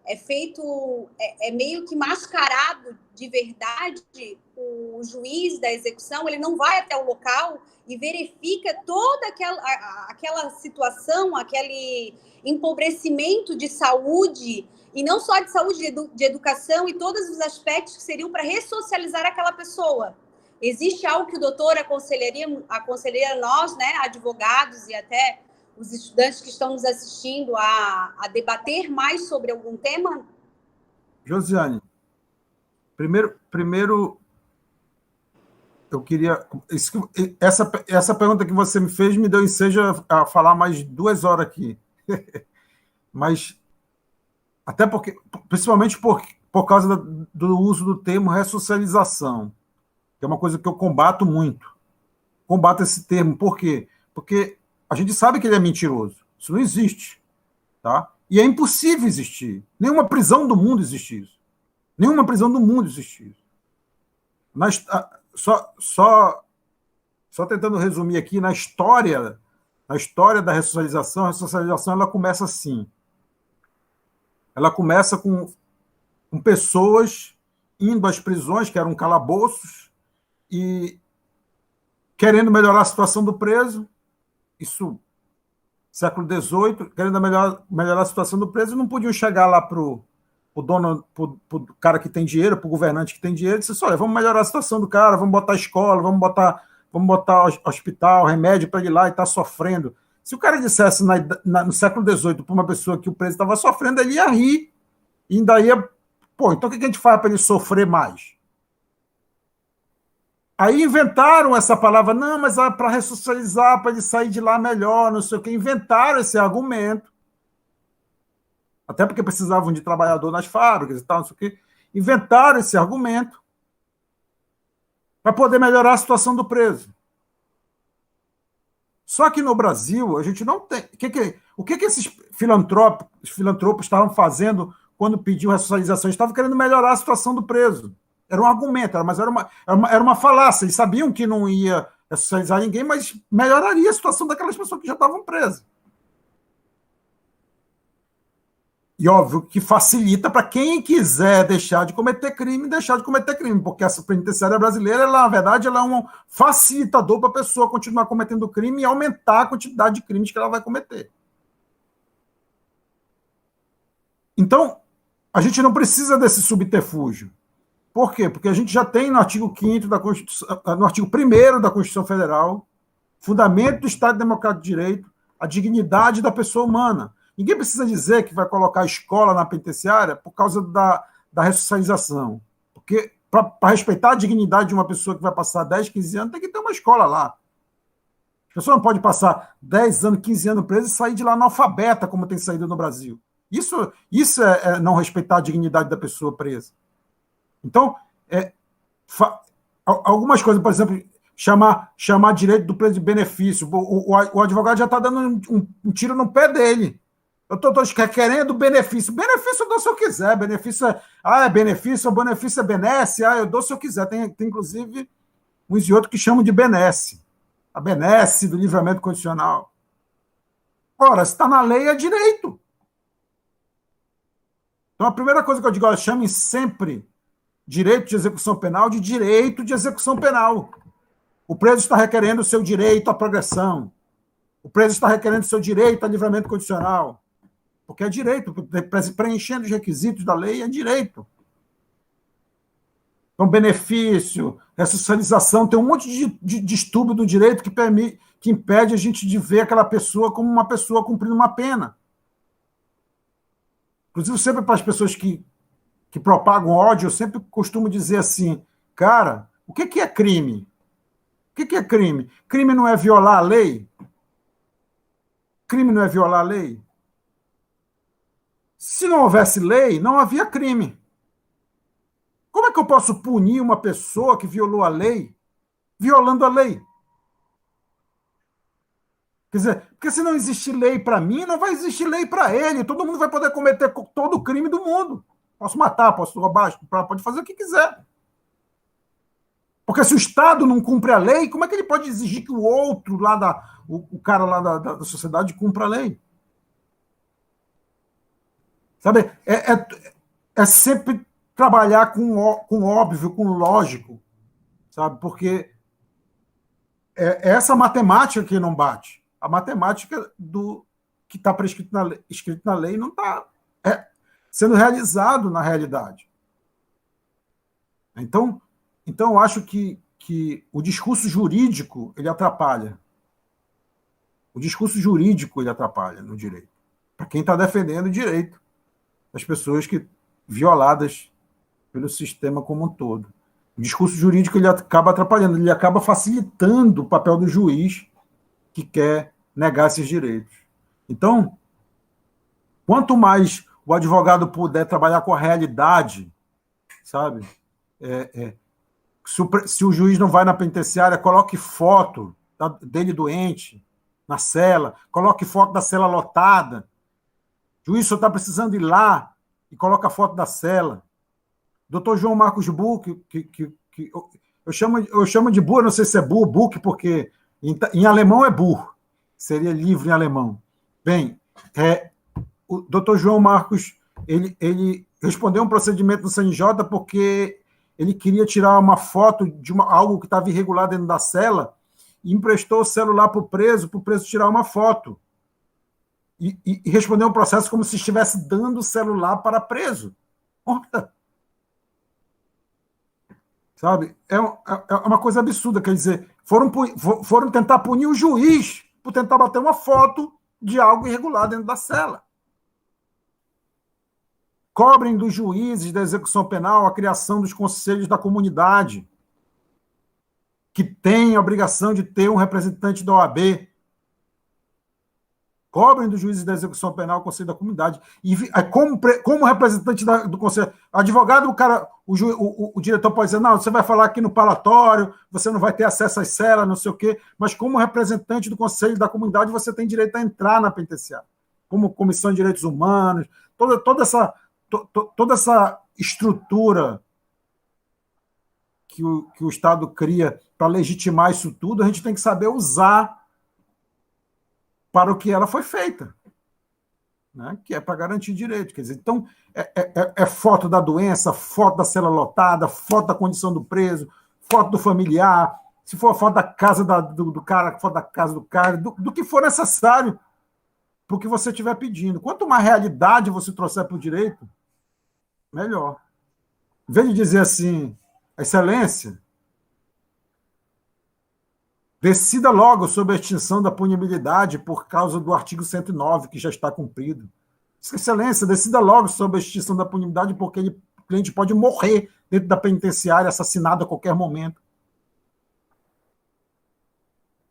é feito, é meio que mascarado de verdade. O juiz da execução, ele não vai até o local e verifica toda aquela situação, aquele empobrecimento de saúde, e não só de saúde, de educação e todos os aspectos que seriam para ressocializar aquela pessoa. Existe algo que o doutor aconselharia nós, né, advogados e até os estudantes que estão nos assistindo a debater mais sobre algum tema? Josiane, primeiro eu queria... Essa pergunta que você me fez me deu ensejo a falar mais 2 horas aqui. Mas, até porque, principalmente por causa do uso do termo ressocialização, que é uma coisa que eu combato muito. Combato esse termo. Por quê? Porque a gente sabe que ele é mentiroso. Isso não existe. Tá? E é impossível existir. Nenhuma prisão do mundo existe isso. Nenhuma prisão do mundo existe isso. Só tentando resumir aqui, na história da ressocialização, a ressocialização ela começa assim. Ela começa com pessoas indo às prisões, que eram calabouços, e querendo melhorar a situação do preso, isso século XVIII, querendo melhorar a situação do preso, não podiam chegar lá para o dono, para o cara que tem dinheiro, para o governante que tem dinheiro, e disse, olha, vamos melhorar a situação do cara, vamos botar escola, vamos botar hospital, remédio para ele ir lá e está sofrendo. Se o cara dissesse no século XVIII para uma pessoa que o preso estava sofrendo, ele ia rir, e ainda ia, então o que a gente faz para ele sofrer mais? Aí inventaram essa palavra, não, mas para ressocializar, para ele sair de lá melhor, não sei o quê. Inventaram esse argumento. Até porque precisavam de trabalhador nas fábricas e tal, não sei o quê. Inventaram esse argumento para poder melhorar a situação do preso. Só que no Brasil, a gente não tem... O que esses filantropos estavam fazendo quando pediam ressocialização? Eles estavam querendo melhorar a situação do preso. Era um argumento, mas era uma falácia. Eles sabiam que não ia ressocializar ninguém, mas melhoraria a situação daquelas pessoas que já estavam presas. E óbvio que facilita para quem quiser deixar de cometer crime, porque essa penitenciária brasileira, ela, na verdade, ela é um facilitador para a pessoa continuar cometendo crime e aumentar a quantidade de crimes que ela vai cometer. Então, a gente não precisa desse subterfúgio. Por quê? Porque a gente já tem no artigo 5º da Constituição, no artigo 1º da Constituição Federal, fundamento do Estado Democrático de Direito, a dignidade da pessoa humana. Ninguém precisa dizer que vai colocar escola na penitenciária por causa da ressocialização. Porque, para respeitar a dignidade de uma pessoa que vai passar 10, 15 anos, tem que ter uma escola lá. A pessoa não pode passar 10 anos, 15 anos presa e sair de lá analfabeta, como tem saído no Brasil. Isso é não respeitar a dignidade da pessoa presa. Então, algumas coisas, por exemplo, chamar direito do preso de benefício. O advogado já está dando um tiro no pé dele. Eu estou querendo benefício. Benefício eu dou se eu quiser. Benefício é benefício, o benefício é benesse. Eu dou se eu quiser. Tem inclusive, uns e outros que chamam de benesse. A benesse do livramento condicional. Ora, se está na lei, é direito. Então, a primeira coisa que eu digo, olha, chamem sempre direito de execução penal de direito de execução penal. O preso está requerendo o seu direito à progressão. O preso está requerendo o seu direito a livramento condicional. Porque é direito, preenchendo os requisitos da lei, é direito. Então, benefício, ressocialização, tem um monte de distúrbio do direito que impede a gente de ver aquela pessoa como uma pessoa cumprindo uma pena. Inclusive, sempre para as pessoas que propagam ódio, eu sempre costumo dizer assim, cara, o que é crime? O que é crime? Crime não é violar a lei? Crime não é violar a lei? Se não houvesse lei, não havia crime. Como é que eu posso punir uma pessoa que violou a lei, violando a lei? Quer dizer, porque se não existe lei para mim, não vai existir lei para ele. Todo mundo vai poder cometer todo o crime do mundo. Posso matar, posso roubar, pode fazer o que quiser. Porque se o Estado não cumpre a lei, como é que ele pode exigir que o outro, o cara lá da sociedade, cumpra a lei? Sabe? É sempre trabalhar com óbvio, com lógico, sabe? Porque é essa matemática que não bate. A matemática que está escrito na lei não está sendo realizado na realidade. Então eu acho que o discurso jurídico ele atrapalha. O discurso jurídico ele atrapalha no direito. Para quem está defendendo o direito das pessoas violadas pelo sistema como um todo. O discurso jurídico ele acaba atrapalhando, ele acaba facilitando o papel do juiz que quer negar esses direitos. Então, quanto mais o advogado puder trabalhar com a realidade, sabe? Se o juiz não vai na penitenciária, coloque foto dele doente na cela, coloque foto da cela lotada. O juiz só está precisando ir lá e coloca a foto da cela. Dr. João Marcos Buch, que eu chamo de Buch, não sei se é Buch, porque em alemão é Buch, seria livro em alemão. Bem, o Dr. João Marcos, ele respondeu um procedimento no CNJ porque ele queria tirar uma foto de algo que estava irregular dentro da cela e emprestou o celular para o preso tirar uma foto. E respondeu um processo como se estivesse dando o celular para preso. Olha. Sabe? É uma coisa absurda, quer dizer, foram tentar punir o juiz por tentar bater uma foto de algo irregular dentro da cela. Cobrem dos juízes da execução penal a criação dos conselhos da comunidade, que tem a obrigação de ter um representante da OAB. Cobrem dos juízes da execução penal o conselho da comunidade. E como representante do conselho, advogado, o diretor pode dizer, não, você vai falar aqui no parlatório, você não vai ter acesso às celas, não sei o quê, mas como representante do conselho da comunidade, você tem direito a entrar na penitenciária, como comissão de direitos humanos, toda essa estrutura que o Estado cria para legitimar isso tudo, a gente tem que saber usar para o que ela foi feita, né? Que é para garantir direito. Quer dizer, então, é foto da doença, foto da cela lotada, foto da condição do preso, foto do familiar, se for foto da casa do cara, foto da casa do cara, do que for necessário, para o que você estiver pedindo. Quanto mais realidade você trouxer para o direito, melhor. Em vez de dizer assim, excelência, decida logo sobre a extinção da punibilidade por causa do artigo 109, que já está cumprido. Excelência, decida logo sobre a extinção da punibilidade porque o cliente pode morrer dentro da penitenciária, assassinado a qualquer momento.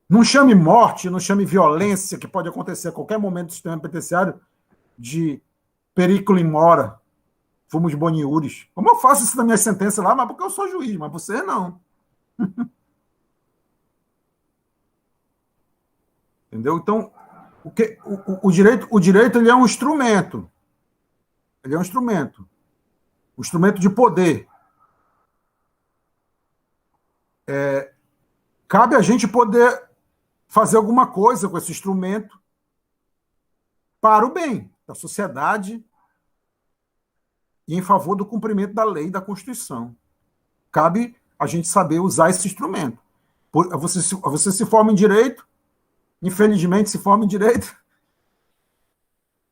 Não chame morte, não chame violência, que pode acontecer a qualquer momento do sistema penitenciário, de periculum in mora, fumus boniuris. Como eu faço isso na minha sentença lá? Mas porque eu sou juiz, mas você não. Entendeu? Então, o direito ele é um instrumento. Ele é um instrumento. Um instrumento de poder. Cabe a gente poder fazer alguma coisa com esse instrumento para o bem da sociedade e em favor do cumprimento da lei e da Constituição. Cabe a gente saber usar esse instrumento. Você se forma em direito, infelizmente se forma em direito,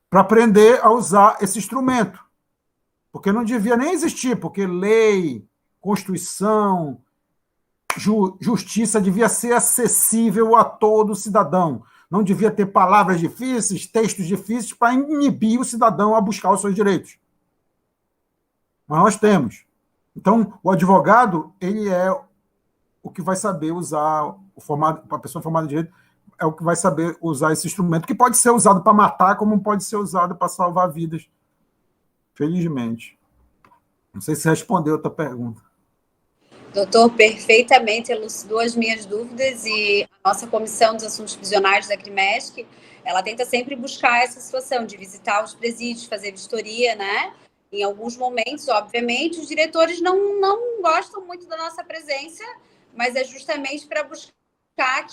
para aprender a usar esse instrumento. Porque não devia nem existir, porque lei, Constituição, justiça devia ser acessível a todo cidadão. Não devia ter palavras difíceis, textos difíceis para inibir o cidadão a buscar os seus direitos. Mas nós temos. Então, o advogado, ele é o que vai saber usar, a pessoa formada em direito, é o que vai saber usar esse instrumento, que pode ser usado para matar, como pode ser usado para salvar vidas. Felizmente. Não sei se respondeu a tua pergunta. Doutor, perfeitamente elucidou as minhas dúvidas e a nossa Comissão dos Assuntos Prisionais da CRIMESC, ela tenta sempre buscar essa situação de visitar os presídios, fazer vistoria, né? Em alguns momentos, obviamente, os diretores não gostam muito da nossa presença, mas é justamente para buscar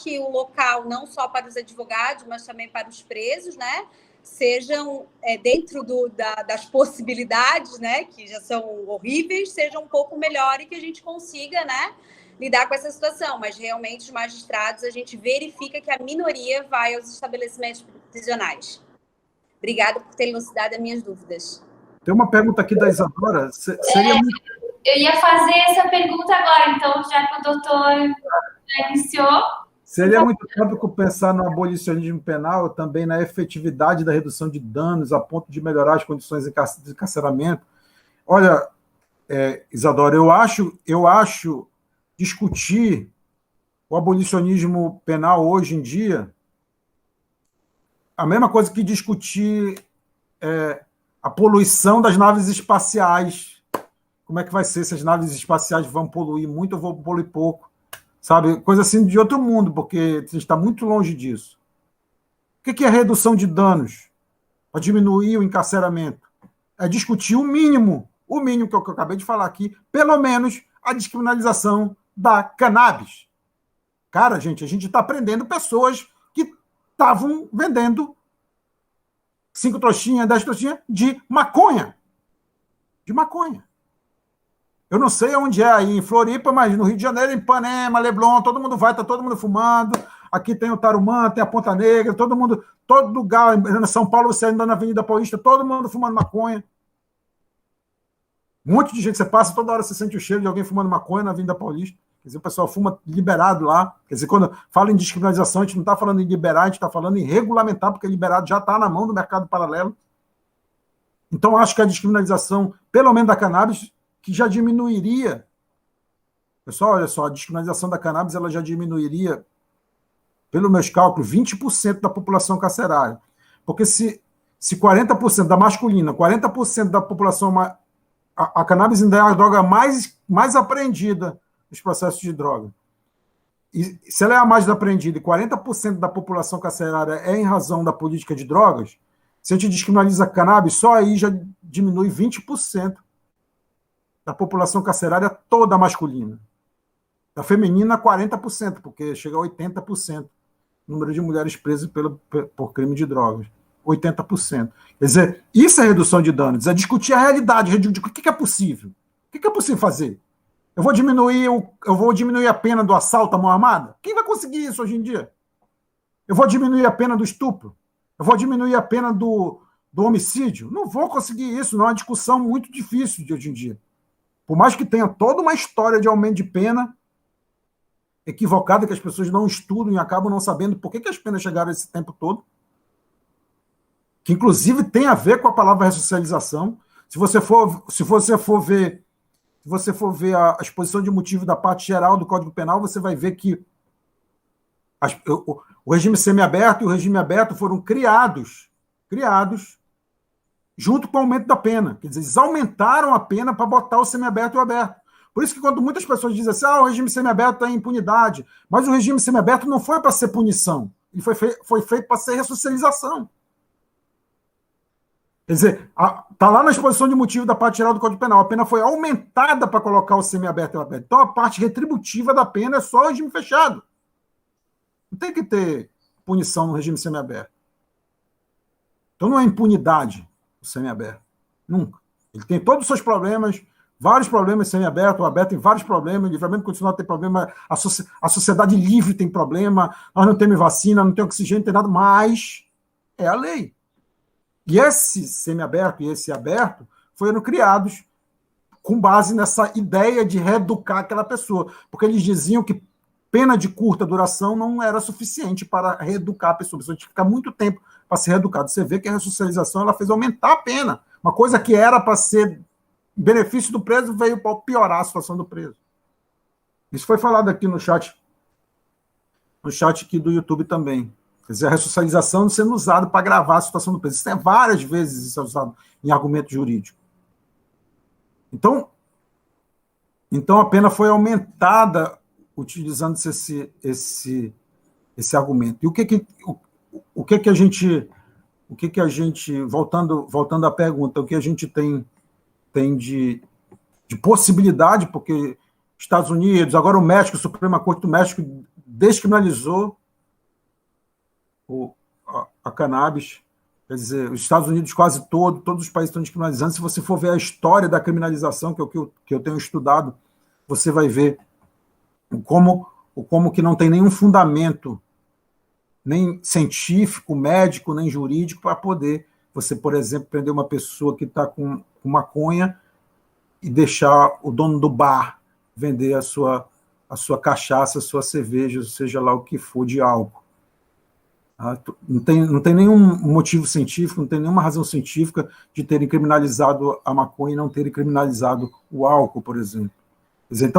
que o local, não só para os advogados, mas também para os presos, né, sejam, dentro das possibilidades, né, que já são horríveis, sejam um pouco melhor e que a gente consiga, né, lidar com essa situação. Mas, realmente, os magistrados, a gente verifica que a minoria vai aos estabelecimentos prisionais. Obrigada por ter elucidado as minhas dúvidas. Tem uma pergunta aqui da Isadora. Eu ia fazer essa pergunta agora, então, já que o doutor iniciou. Seria muito tópico pensar no abolicionismo penal, também na efetividade da redução de danos, a ponto de melhorar as condições de encarceramento. Olha, Isadora, eu acho discutir o abolicionismo penal hoje em dia a mesma coisa que discutir a poluição das naves espaciais. Como é que vai ser se as naves espaciais vão poluir muito ou vão poluir pouco? Sabe? Coisa assim de outro mundo, porque a gente está muito longe disso. O que é redução de danos? Para diminuir o encarceramento? É discutir o mínimo que eu acabei de falar aqui, pelo menos a descriminalização da cannabis. Cara, gente, a gente está prendendo pessoas que estavam vendendo 5 trouxinhas, 10 trouxinhas de maconha. De maconha. Eu não sei onde é aí em Floripa, mas no Rio de Janeiro, em Ipanema, Leblon, todo mundo vai, está todo mundo fumando. Aqui tem o Tarumã, tem a Ponta Negra, todo lugar, em São Paulo, você anda na Avenida Paulista, todo mundo fumando maconha. Um monte de gente, você passa, toda hora você sente o cheiro de alguém fumando maconha na Avenida Paulista. Quer dizer, o pessoal fuma liberado lá. Quer dizer, quando fala em descriminalização, a gente não está falando em liberar, a gente está falando em regulamentar, porque liberado já está na mão do mercado paralelo. Então, acho que a descriminalização, pelo menos da cannabis, que já diminuiria. Pessoal, olha só, a descriminalização da cannabis ela já diminuiria, pelos meus cálculos, 20% da população carcerária. Porque se 40% da masculina, 40% da população... A cannabis ainda é a droga mais apreendida nos processos de droga. E se ela é a mais apreendida e 40% da população carcerária é em razão da política de drogas, se a gente descriminaliza a cannabis, só aí já diminui 20% da população carcerária toda masculina. Da feminina, 40%, porque chega a 80% o número de mulheres presas por crime de drogas. 80%. Quer dizer, isso é redução de danos, é discutir a realidade, o que é possível. O que é possível fazer? Eu vou diminuir a pena do assalto à mão armada? Quem vai conseguir isso hoje em dia? Eu vou diminuir a pena do estupro? Eu vou diminuir a pena do homicídio? Não vou conseguir isso, não é uma discussão muito difícil de hoje em dia. Por mais que tenha toda uma história de aumento de pena equivocada, que as pessoas não estudam e acabam não sabendo por que as penas chegaram esse tempo todo, que inclusive tem a ver com a palavra ressocialização. Se você for ver a exposição de motivo da parte geral do Código Penal, você vai ver que o regime semiaberto e o regime aberto foram criados junto com o aumento da pena. Quer dizer, eles aumentaram a pena para botar o semiaberto e o aberto. Por isso que quando muitas pessoas dizem assim, o regime semiaberto é impunidade, mas o regime semiaberto não foi para ser punição, ele foi feito para ser ressocialização. Quer dizer, está lá na exposição de motivo da parte geral do Código Penal. A pena foi aumentada para colocar o semiaberto e o aberto. Então, a parte retributiva da pena é só o regime fechado. Não tem que ter punição no regime semiaberto. Então, não é impunidade o semiaberto. Nunca. Ele tem todos os seus problemas, vários problemas semiaberto, o aberto tem vários problemas, o livramento condicional tem problema, a sociedade livre tem problema, nós não temos vacina, não temos oxigênio, não tem nada, mas é a lei. E esse semiaberto e esse aberto foram criados com base nessa ideia de reeducar aquela pessoa, porque eles diziam que pena de curta duração não era suficiente para reeducar a pessoa tinha que ficar muito tempo para ser reeducado. Você vê que a ressocialização ela fez aumentar a pena, uma coisa que era para ser benefício do preso veio para piorar a situação do preso. Isso foi falado aqui no chat aqui do YouTube também. Quer dizer, a ressocialização sendo usada para agravar a situação do preso. Isso é várias vezes isso é usado em argumento jurídico. Então a pena foi aumentada utilizando esse argumento. E o que a gente, voltando à pergunta, o que a gente tem de possibilidade, porque Estados Unidos, agora o México, a Suprema Corte do México descriminalizou a cannabis, Quer dizer, os Estados Unidos quase todos os países estão descriminalizando. Se você for ver a história da criminalização, que é o que eu tenho estudado, você vai ver como que não tem nenhum fundamento, nem científico, médico, nem jurídico, para poder você, por exemplo, prender uma pessoa que está com maconha e deixar o dono do bar vender a sua cachaça, a sua cerveja, seja lá o que for de álcool. Não tem nenhum motivo científico, não tem nenhuma razão científica de terem criminalizado a maconha e não terem criminalizado o álcool, por exemplo. Quer dizer,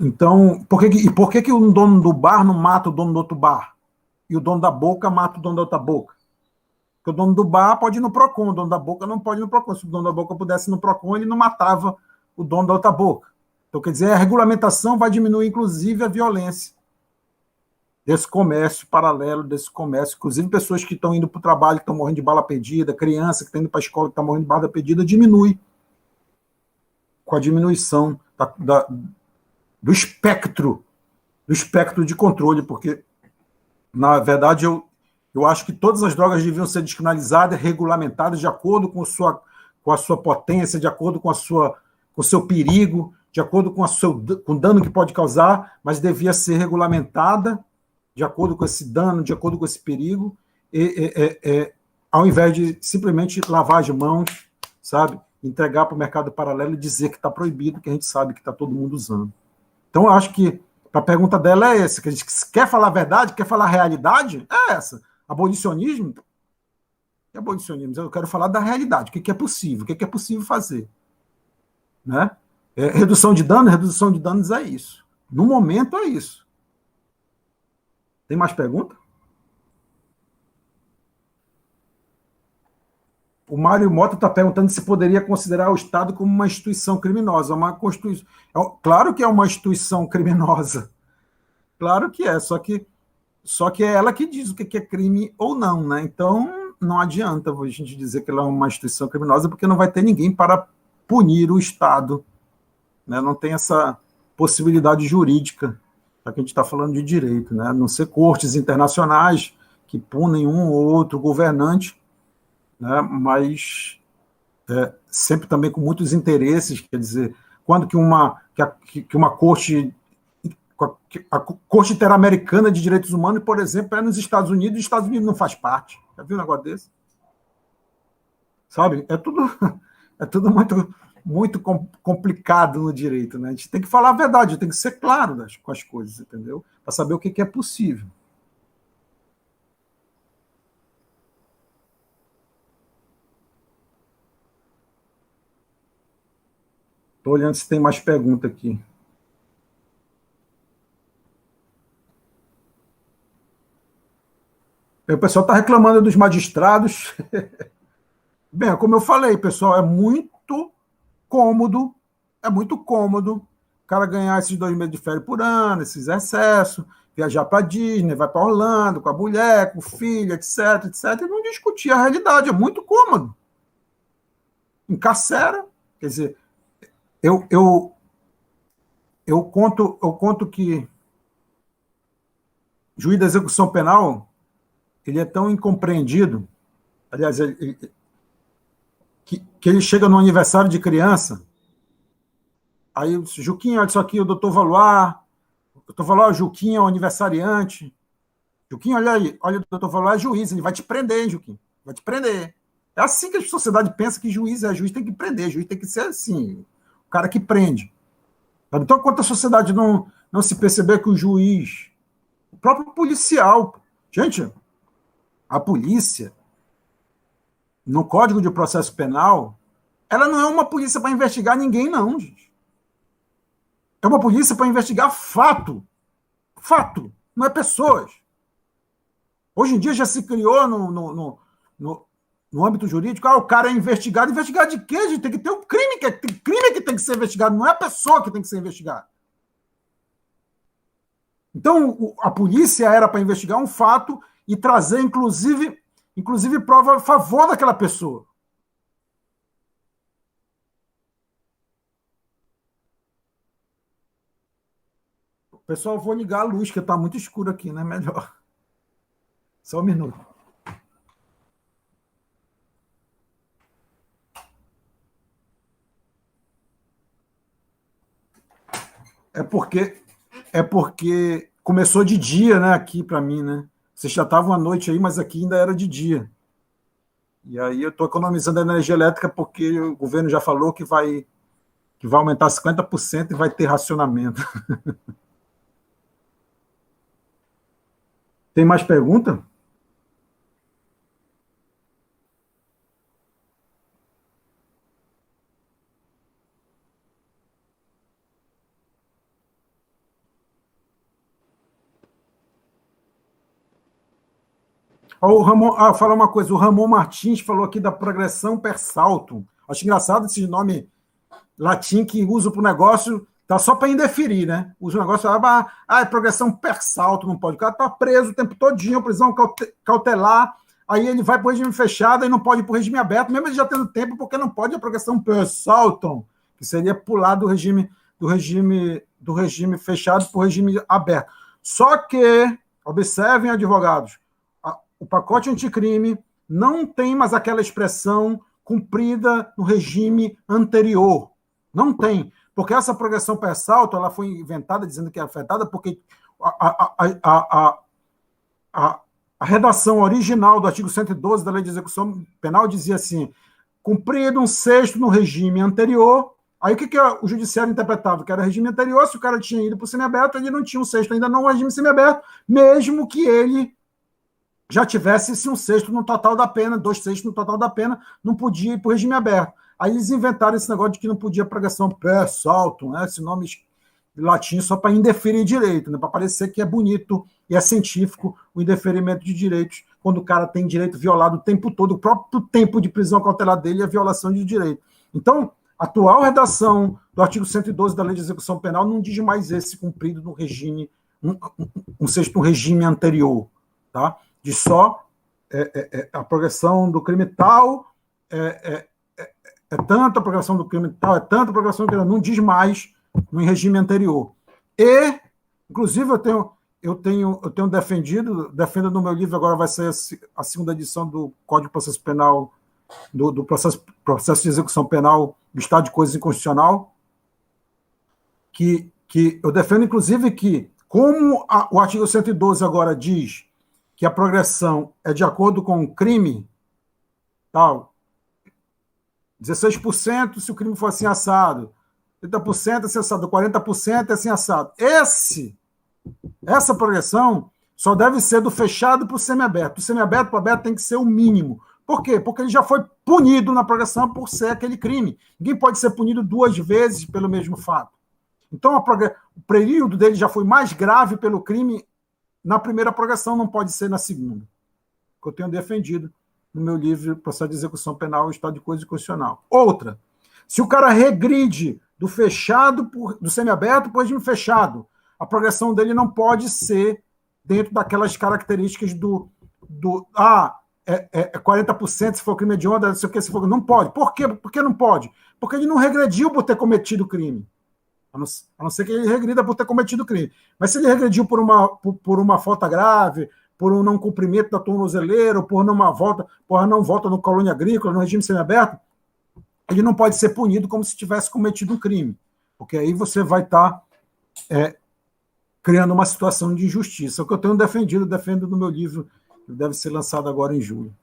então por que o dono do bar não mata o dono do outro bar? E o dono da boca mata o dono da outra boca? Porque o dono do bar pode ir no PROCON, o dono da boca não pode ir no PROCON. Se o dono da boca pudesse ir no PROCON, ele não matava o dono da outra boca. Então, quer dizer, a regulamentação vai diminuir, inclusive, a violência desse comércio paralelo, desse comércio. Inclusive, pessoas que estão indo para o trabalho, que estão morrendo de bala perdida, criança que está indo para a escola, que está morrendo de bala perdida, diminui com a diminuição do espectro de controle, porque, na verdade, eu acho que todas as drogas deviam ser descriminalizadas, regulamentadas de acordo com a sua potência, de acordo com o seu perigo, de acordo com o dano que pode causar, mas devia ser regulamentada de acordo com esse dano, de acordo com esse perigo, ao invés de simplesmente lavar as mãos, sabe? Entregar para o mercado paralelo e dizer que está proibido, que a gente sabe que está todo mundo usando. Então, eu acho que a pergunta dela é essa, que a gente quer falar a verdade, quer falar a realidade, é essa. Abolicionismo? Que abolicionismo? Eu quero falar da realidade, o que é possível, o que é possível fazer. Né? Redução de danos é isso. No momento é isso. Tem mais pergunta? O Mário Mota está perguntando se poderia considerar o Estado como uma instituição criminosa. Claro que é uma instituição criminosa. Claro que é, só que é ela que diz o que é crime ou não, né? Então, não adianta a gente dizer que ela é uma instituição criminosa, porque não vai ter ninguém para punir o Estado. Né? Não tem essa possibilidade jurídica, já que a gente está falando de direito, né? A não ser cortes internacionais que punem um ou outro governante, né? Mas sempre também com muitos interesses, quer dizer, quando que uma corte, a Corte Interamericana de Direitos Humanos, por exemplo, é nos Estados Unidos, e os Estados Unidos não faz parte. Já viu um negócio desse? Sabe? É tudo muito complicado no direito, né? A gente tem que falar a verdade, tem que ser claro com as coisas, entendeu? Para saber o que é possível. Estou olhando se tem mais pergunta aqui. O pessoal está reclamando dos magistrados. Bem, como eu falei, pessoal, é muito cômodo o cara ganhar esses 2 meses de férias por ano, esses excessos, viajar para Disney, vai para Orlando com a mulher, com o filho, etc, e não discutir a realidade, é muito cômodo. Encarcera, quer dizer, eu conto que o juiz da execução penal, ele é tão incompreendido, aliás, que ele chega no aniversário de criança, aí o Juquinha, olha isso aqui, o doutor Valois, o Juquinha é o aniversariante, Juquinha, olha aí, olha, o doutor Valois é juiz, ele vai te prender, Juquinha, vai te prender. É assim que a sociedade pensa que juiz tem que prender, juiz tem que ser assim, o cara que prende. Então, enquanto a sociedade não se perceber que o juiz, o próprio policial, gente, a polícia, no Código de Processo Penal, ela não é uma polícia para investigar ninguém, não, gente. É uma polícia para investigar fato. Fato, não é pessoas. Hoje em dia já se criou no âmbito jurídico, o cara é investigado. Investigar de quê, gente? Tem que ter um crime, crime que tem que ser investigado, não é a pessoa que tem que ser investigada. Então, a polícia era para investigar um fato e trazer, inclusive prova a favor daquela pessoa. Pessoal, vou ligar a luz, que está muito escuro aqui, né? Melhor. Só um minuto. É porque, é porque começou de dia, né, aqui para mim, né? Vocês já estavam à noite aí, mas aqui ainda era de dia. E aí eu estou economizando energia elétrica porque o governo já falou que vai aumentar 50% e vai ter racionamento. Tem mais pergunta? Ó, o Ramon, falar uma coisa, o Ramon Martins falou aqui da progressão per salto. Acho engraçado esse nome latim que usa para o negócio, tá só para indeferir, né? Usa o negócio, é progressão per salto, não pode. O cara está preso o tempo todinho, prisão cautelar, aí ele vai para o regime fechado e não pode ir para o regime aberto, mesmo ele já tendo tempo, porque não pode a progressão per salto, que seria pular do regime fechado para o regime aberto. Só que, observem, advogados, o pacote anticrime não tem mais aquela expressão cumprida no regime anterior. Não tem. Porque essa progressão per salto ela foi inventada dizendo que é afetada porque a redação original do artigo 112 da Lei de Execução Penal dizia assim: cumprido um sexto no regime anterior. Aí o que o judiciário interpretava? Que era regime anterior, se o cara tinha ido para o semiaberto, ele não tinha um sexto ainda não no regime semiaberto, mesmo que ele já tivesse um sexto no total da pena, 2/6 no total da pena, não podia ir para o regime aberto. Aí eles inventaram esse negócio de que não podia progressão per saltum, né? Esse nome latim só para indeferir direito, né? Para parecer que é bonito e é científico o indeferimento de direitos, quando o cara tem direito violado o tempo todo, o próprio tempo de prisão cautelar dele é violação de direito. Então, a atual redação do artigo 112 da Lei de Execução Penal não diz mais esse cumprido no regime, um sexto regime anterior, tá? De só a progressão do crime tal é tanta a progressão do crime tal, é tanta a progressão do crime tal, não diz mais no regime anterior. E, inclusive, eu tenho defendo no meu livro, agora vai ser a segunda edição do Código de Processo Penal, do processo de execução penal do Estado de Coisas Inconstitucional, que eu defendo, inclusive, que, como o artigo 112 agora diz que a progressão é de acordo com o crime, tal, 16% se o crime for assim assado, 30% assim assado, 40% é assim assado. Essa progressão só deve ser do fechado para o semiaberto. Do semiaberto para o aberto tem que ser o mínimo. Por quê? Porque ele já foi punido na progressão por ser aquele crime. Ninguém pode ser punido 2 vezes pelo mesmo fato. Então, o período dele já foi mais grave pelo crime na primeira progressão, não pode ser na segunda. Que eu tenho defendido no meu livro Processo de Execução Penal e Estado de Coisa Constitucional. Outra, se o cara regride do fechado, do semiaberto para o regime fechado, a progressão dele não pode ser dentro daquelas características do 40% se for crime hediondo, não sei o que, se for. Não pode. Por quê? Por que não pode? Porque ele não regrediu por ter cometido o crime. A não ser que ele regrida por ter cometido crime. Mas se ele regrediu por uma falta grave, por um não cumprimento da tornozeleira, por não volta no colônia agrícola, no regime semiaberto, ele não pode ser punido como se tivesse cometido um crime. Porque aí você vai estar criando uma situação de injustiça. O que eu tenho defendo no meu livro, que deve ser lançado agora em julho.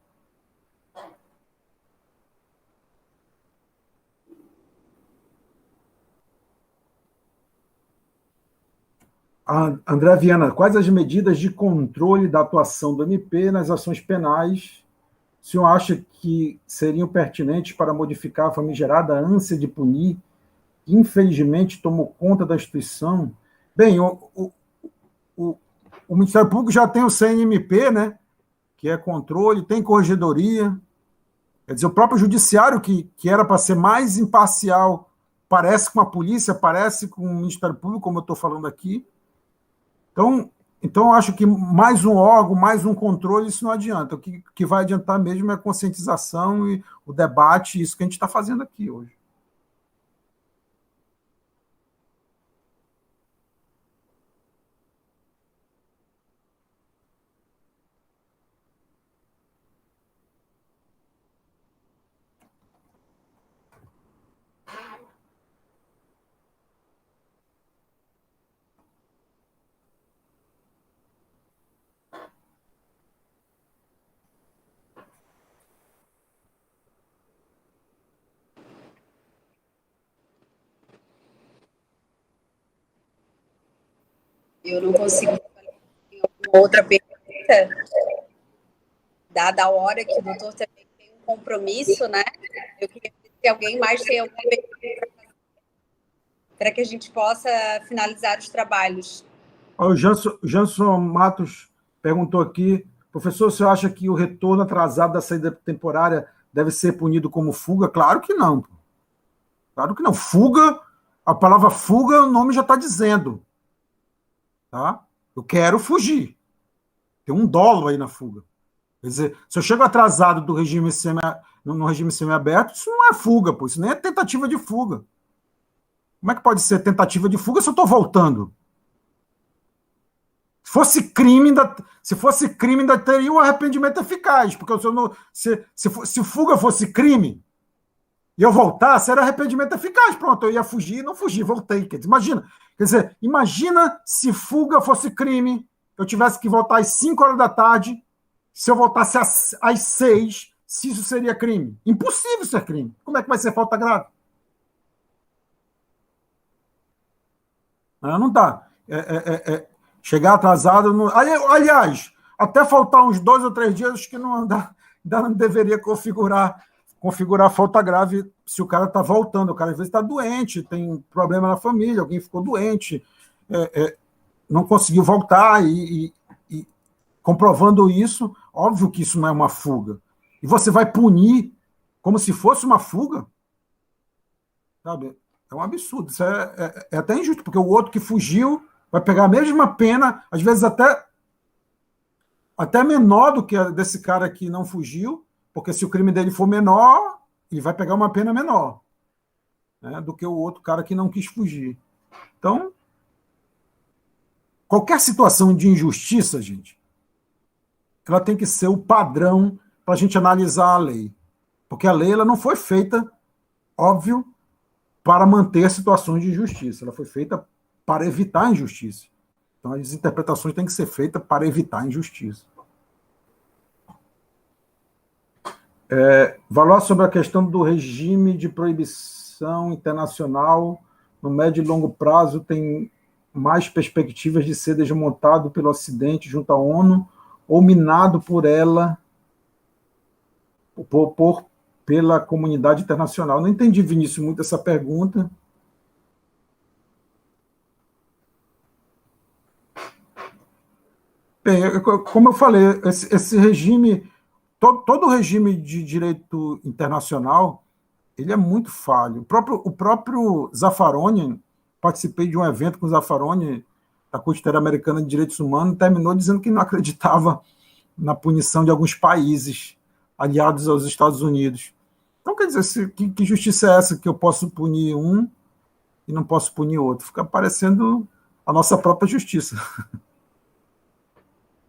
André Viana, quais as medidas de controle da atuação do MP nas ações penais o senhor acha que seriam pertinentes para modificar a famigerada ânsia de punir, que infelizmente tomou conta da instituição? Bem, o Ministério Público já tem o CNMP, né, que é controle, tem corregedoria. Quer dizer, o próprio judiciário, que era para ser mais imparcial, parece com a polícia, parece com o Ministério Público, como eu estou falando aqui. Então, eu acho que mais um órgão, mais um controle, isso não adianta. O que vai adiantar mesmo é a conscientização e o debate, isso que a gente está fazendo aqui hoje. Eu não consigo fazer outra pergunta, dada a hora que o doutor também tem um compromisso, né? Eu queria ver se alguém mais tem alguma pergunta para que a gente possa finalizar os trabalhos. O Janson Matos perguntou aqui, professor, você acha que o retorno atrasado da saída temporária deve ser punido como fuga? Claro que não. Claro que não. Fuga, a palavra fuga, o nome já está dizendo. Tá? Eu quero fugir. Tem um dolo aí na fuga. Quer dizer, se eu chego atrasado do regime no regime semiaberto, isso não é fuga, pô. Isso nem é tentativa de fuga. Como é que pode ser tentativa de fuga se eu estou voltando? Se fosse crime, ainda teria um arrependimento eficaz, porque se fuga fosse crime e eu voltasse, era arrependimento eficaz. Pronto, eu ia fugir, não fugi, voltei. Quer dizer, imagina se fuga fosse crime, eu tivesse que voltar às 5 horas da tarde, se eu voltasse às 6, se isso seria crime. Impossível ser crime. Como é que vai ser falta grave? Não dá. Chegar atrasado... Aliás, até faltar uns 2 ou 3 dias, acho que não deveria configurar falta grave se o cara está voltando. O cara, às vezes, está doente, tem problema na família, alguém ficou doente, não conseguiu voltar, e comprovando isso, óbvio que isso não é uma fuga. E você vai punir como se fosse uma fuga? Sabe? É um absurdo. Isso é até injusto, porque o outro que fugiu vai pegar a mesma pena, às vezes até menor do que a desse cara que não fugiu, porque se o crime dele for menor, ele vai pegar uma pena menor, né, do que o outro cara que não quis fugir. Então, qualquer situação de injustiça, gente, ela tem que ser o padrão para a gente analisar a lei. Porque a lei ela não foi feita, óbvio, para manter situações de injustiça. Ela foi feita para evitar a injustiça. Então, as interpretações têm que ser feitas para evitar a injustiça. Falar sobre a questão do regime de proibição internacional no médio e longo prazo tem mais perspectivas de ser desmontado pelo Ocidente junto à ONU ou minado por ela pela comunidade internacional. Não entendi, Vinícius, muito essa pergunta. Bem, como eu falei, esse regime, todo regime de direito internacional, ele é muito falho. O próprio Zaffaroni, participei de um evento com o Zaffaroni, da Corte Interamericana de Direitos Humanos, terminou dizendo que não acreditava na punição de alguns países aliados aos Estados Unidos. Então, quer dizer, que justiça é essa que eu posso punir um e não posso punir outro? Fica parecendo a nossa própria justiça.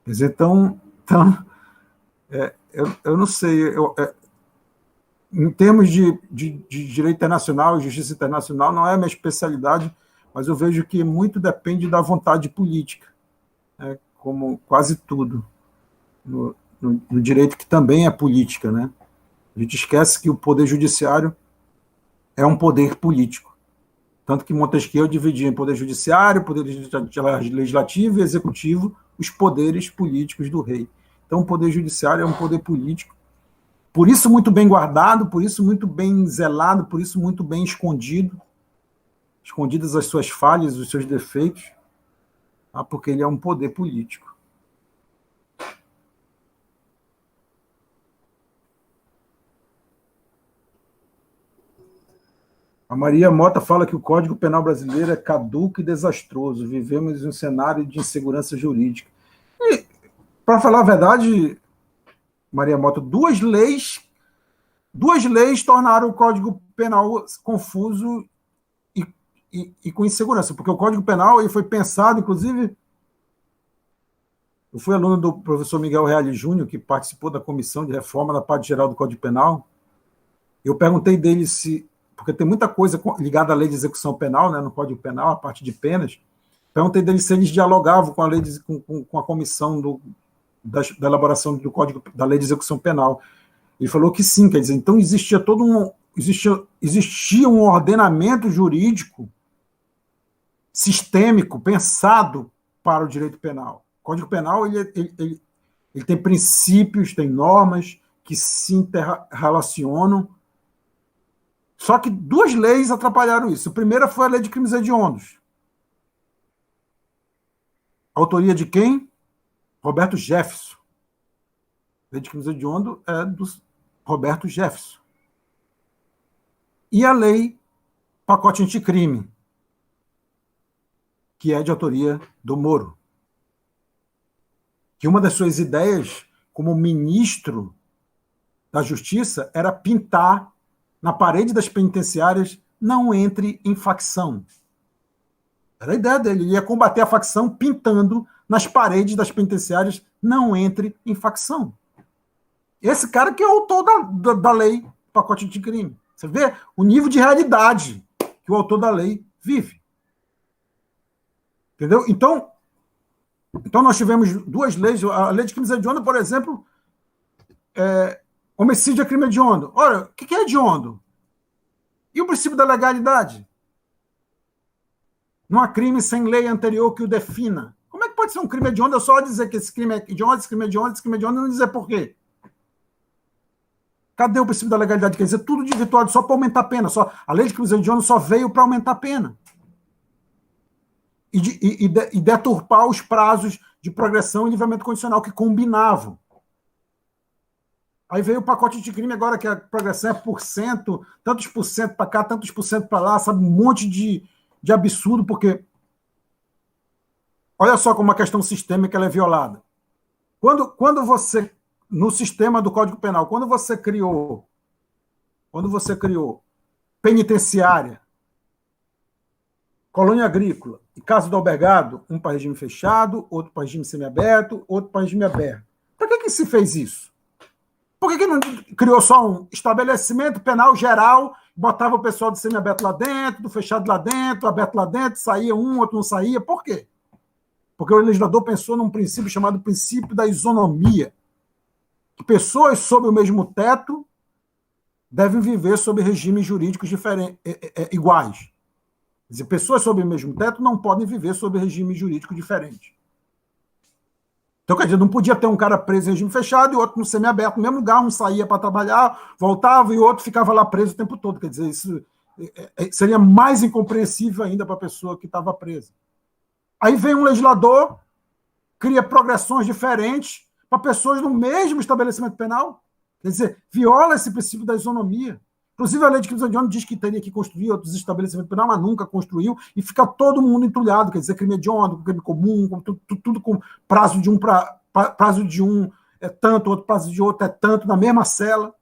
Quer dizer, então eu não sei. Em termos de direito internacional, justiça internacional, não é a minha especialidade, mas eu vejo que muito depende da vontade política, né, como quase tudo no direito, que também é política, né? A gente esquece que o poder judiciário é um poder político. Tanto que Montesquieu dividia em poder judiciário, poder legislativo e executivo, os poderes políticos do rei. Então, o poder judiciário é um poder político, por isso muito bem guardado, por isso muito bem zelado, por isso muito bem escondido, escondidas as suas falhas, os seus defeitos, tá? Porque ele é um poder político. A Maria Mota fala que o Código Penal brasileiro é caduco e desastroso. Vivemos em um cenário de insegurança jurídica. E, para falar a verdade, Maria Mota, duas leis tornaram o Código Penal confuso e com insegurança, porque o Código Penal ele foi pensado, inclusive, eu fui aluno do professor Miguel Reale Júnior, que participou da comissão de reforma da parte geral do Código Penal. Eu perguntei dele porque tem muita coisa ligada à lei de execução penal, né, no Código Penal, a parte de penas. Perguntei dele se eles dialogavam com a lei com a comissão da elaboração do Código da Lei de Execução Penal. Ele falou que sim, quer dizer, então existia um ordenamento jurídico sistêmico, pensado para o direito penal. O Código Penal ele tem princípios, tem normas que se interrelacionam. Só que duas leis atrapalharam isso. A primeira foi a Lei de Crimes Hediondos. Autoria de quem? Roberto Jefferson. A Lei de Crimes Hediondos é do Roberto Jefferson. E a Lei Pacote Anticrime, que é de autoria do Moro. Que uma das suas ideias como ministro da Justiça era pintar na parede das penitenciárias: não entre em facção. Era a ideia dele. Ele ia combater a facção pintando nas paredes das penitenciárias: não entre em facção. Esse cara que é o autor da lei Pacote Anticrime. Você vê o nível de realidade que o autor da lei vive. Entendeu? Então nós tivemos duas leis. A Lei de Crimes Hediondos, por exemplo, homicídio é crime hediondo. Ora, o que é hediondo? E o princípio da legalidade? Não há crime sem lei anterior que o defina. Como é que pode ser um crime hediondo? Eu só dizer que esse crime é hediondo, esse crime é hediondo, esse crime é hediondo, e não dizer por quê. Cadê o princípio da legalidade? Quer dizer, tudo desvirtuado só para aumentar a pena. A Lei de Crimes Hediondos só veio para aumentar a pena. E deturpar os prazos de progressão e livramento condicional que combinavam. Aí veio o pacote de crime agora, que a progressão é por cento, tantos por cento para cá, tantos por cento para lá, sabe? Um monte de absurdo, porque olha só como a questão sistêmica ela é violada. Quando você, no sistema do Código Penal, quando você criou penitenciária, colônia agrícola e casa do albergado, um para regime fechado, outro para regime semiaberto, outro para regime aberto. Por que se fez isso? Por que não criou só um estabelecimento penal geral, botava o pessoal do semiaberto lá dentro, do fechado lá dentro, aberto lá dentro, saía um, outro não saía? Por quê? Porque o legislador pensou num princípio chamado princípio da isonomia, que pessoas sob o mesmo teto devem viver sob regimes jurídicos iguais. Quer dizer, pessoas sob o mesmo teto não podem viver sob regime jurídico diferente. Então, quer dizer, não podia ter um cara preso em regime fechado e outro no semiaberto, no mesmo lugar, um saía para trabalhar, voltava e o outro ficava lá preso o tempo todo. Quer dizer, isso seria mais incompreensível ainda para a pessoa que estava presa. Aí vem um legislador, cria progressões diferentes para pessoas no mesmo estabelecimento penal. Quer dizer, viola esse princípio da isonomia. Inclusive, a Lei de Crimes Hediondos diz que teria que construir outros estabelecimentos penais, mas nunca construiu, e fica todo mundo entulhado, quer dizer, crime hediondo, crime comum, tudo com prazo de um é tanto, outro prazo de outro é tanto, na mesma cela.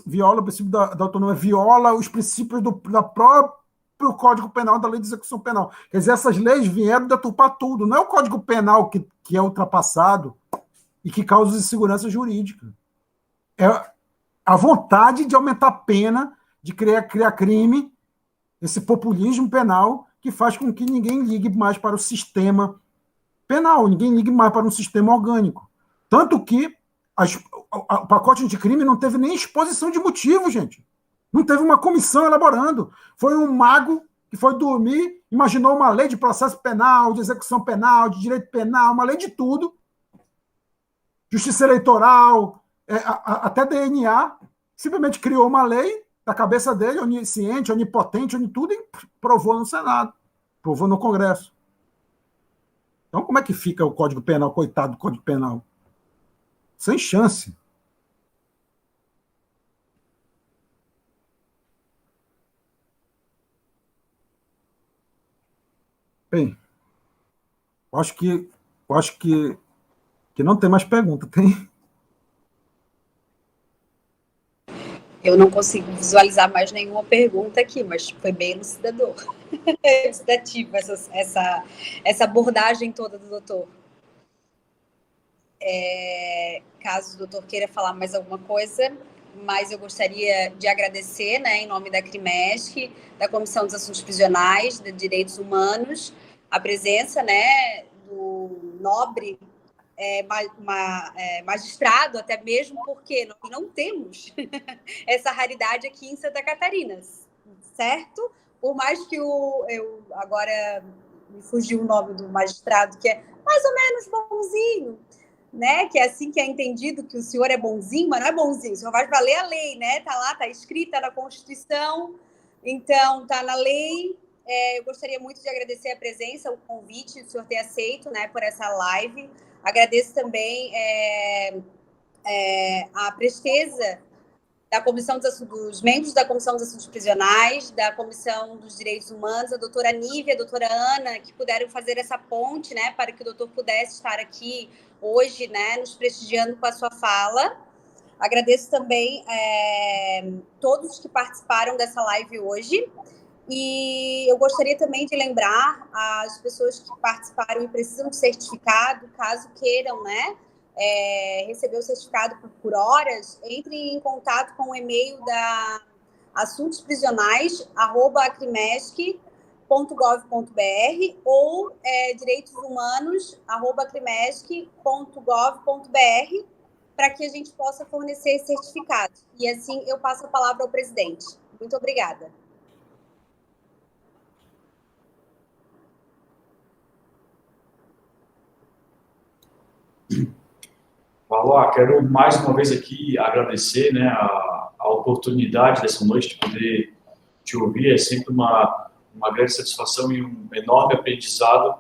Viola o princípio da autonomia, viola os princípios da próprio Código Penal, da Lei de Execução Penal. Quer dizer, essas leis vieram deturpar tudo. Não é o Código Penal que é ultrapassado e que causa insegurança jurídica. É a vontade de aumentar a pena, de criar crime, esse populismo penal que faz com que ninguém ligue mais para o sistema penal, ninguém ligue mais para um sistema orgânico. Tanto que o pacote anticrime não teve nem exposição de motivo, gente. Não teve uma comissão elaborando. Foi um mago que foi dormir, imaginou uma lei de processo penal, de execução penal, de direito penal, uma lei de tudo. Justiça eleitoral, até DNA, simplesmente criou uma lei da cabeça dele, onisciente, onipotente, tudo, e provou no Senado, provou no Congresso. Então, como é que fica o Código Penal, coitado do Código Penal? Sem chance. Bem, eu acho que não tem mais pergunta, tem? Eu não consigo visualizar mais nenhuma pergunta aqui, mas foi bem elucidativo essa abordagem toda do doutor. Caso o doutor queira falar mais alguma coisa, mas eu gostaria de agradecer, né, em nome da CRIMESC, da Comissão dos Assuntos Prisionais, de Direitos Humanos, a presença, né, do nobre magistrado, até mesmo porque nós não temos essa raridade aqui em Santa Catarina, certo? Por mais que eu agora me fugiu o nome do magistrado, que é mais ou menos bonzinho, né? Que é assim que é entendido que o senhor é bonzinho, mas não é bonzinho, o senhor vai valer a lei, né? Tá lá, tá escrita na Constituição, então tá na lei. Eu gostaria muito de agradecer a presença, o convite, o senhor ter aceito, né, por essa live. Agradeço também a presteza da Comissão dos membros da Comissão dos Assuntos Prisionais, da Comissão dos Direitos Humanos, a doutora Nívia, a doutora Ana, que puderam fazer essa ponte, né, para que o doutor pudesse estar aqui hoje, né, nos prestigiando com a sua fala. Agradeço também todos que participaram dessa live hoje. E eu gostaria também de lembrar as pessoas que participaram e precisam de certificado, caso queiram, né, receber o certificado por horas, entre em contato com o e-mail da assuntosprisionais@acrimesc.gov.br ou direitoshumanos@acrimesc.gov.br para que a gente possa fornecer esse certificado. E assim eu passo a palavra ao presidente. Muito obrigada. Valois, quero mais uma vez aqui agradecer, né, a oportunidade dessa noite de poder te ouvir. É sempre uma grande satisfação e um enorme aprendizado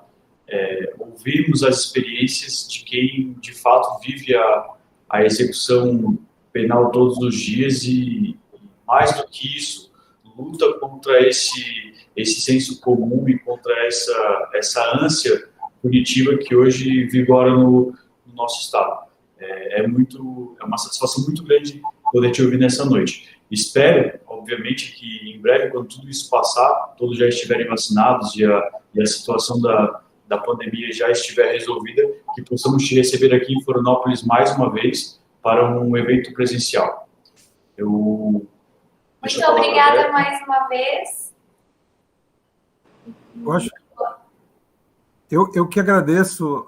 ouvirmos as experiências de quem, de fato, vive a execução penal todos os dias e, mais do que isso, luta contra esse senso comum e contra essa ânsia punitiva que hoje vigora no nosso Estado. É uma satisfação muito grande poder te ouvir nessa noite. Espero, obviamente, que em breve, quando tudo isso passar, todos já estiverem vacinados e a situação da pandemia já estiver resolvida, que possamos te receber aqui em Florianópolis mais uma vez para um evento presencial. Muito obrigada mais uma vez. Eu que agradeço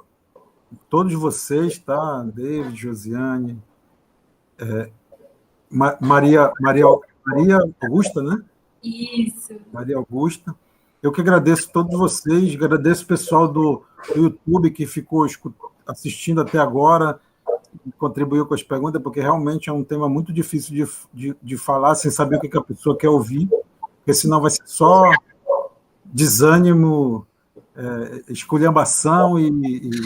todos vocês, tá? David, Josiane, Maria Augusta, né? Isso. Maria Augusta. Eu que agradeço todos vocês, agradeço o pessoal do YouTube que ficou assistindo até agora, contribuiu com as perguntas, porque realmente é um tema muito difícil de falar sem saber o que a pessoa quer ouvir, porque senão vai ser só desânimo, esculhambação e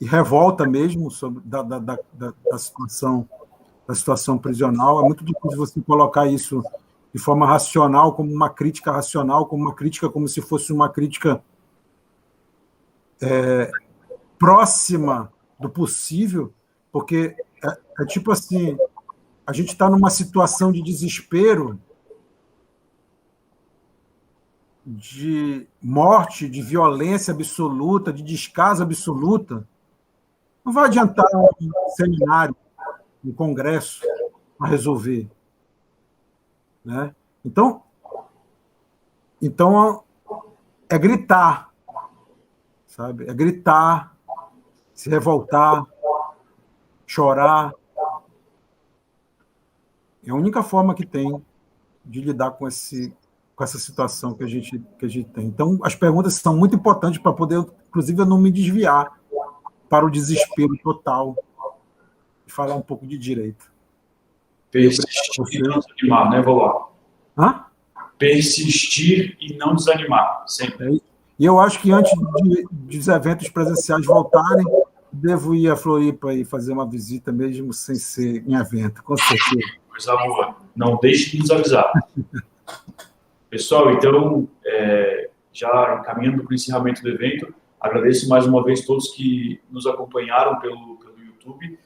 revolta mesmo sobre da situação prisional. É muito difícil você colocar isso de forma racional, como uma crítica racional, como se fosse uma crítica próxima do possível, porque é tipo assim, a gente está numa situação de desespero, de morte, de violência absoluta, de descaso absoluta. Não vai adiantar um seminário, um congresso para resolver, né? Então é gritar, sabe? É gritar, se revoltar, chorar. É a única forma que tem de lidar com essa situação que a gente tem. Então, as perguntas são muito importantes para poder, inclusive, eu não me desviar para o desespero total e falar um pouco de direito. Persistir e não desanimar, né, Valois? Hã? Persistir e não desanimar, sempre. E eu acho que antes dos eventos presenciais voltarem, devo ir a Floripa e fazer uma visita, mesmo sem ser em evento, com certeza. Coisa boa. Não deixe de nos avisar. Pessoal, então, já encaminhando para o encerramento do evento, agradeço mais uma vez todos que nos acompanharam pelo YouTube.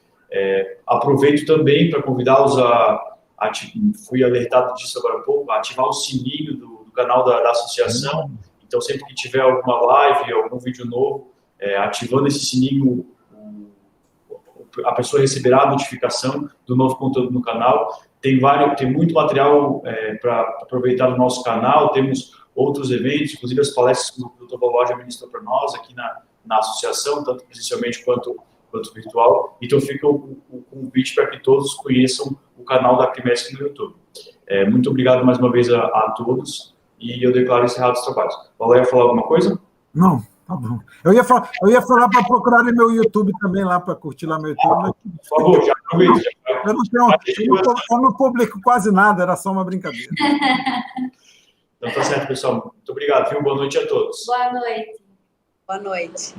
Aproveito também para convidá-los fui alertado disso agora há pouco, a ativar o sininho do canal da associação. Então, sempre que tiver alguma live, algum vídeo novo, ativando esse sininho, a pessoa receberá a notificação do novo conteúdo no canal. Tem muito material para aproveitar no nosso canal, temos outros eventos, inclusive as palestras que o Dr. Valois já ministrou para nós aqui na associação, tanto presencialmente quanto virtual. Então, fica o convite para que todos conheçam o canal da Acrimesc no YouTube. Muito obrigado mais uma vez a todos e eu declaro encerrados os trabalhos. Paulo, ia falar alguma coisa? Não, tá bom. Eu ia falar para procurar no meu YouTube também, lá para curtir lá meu YouTube. Mas... Por favor, já aproveita. Eu não publico quase nada, era só uma brincadeira. Então tá certo, pessoal. Muito obrigado, viu? Boa noite a todos. Boa noite. Boa noite.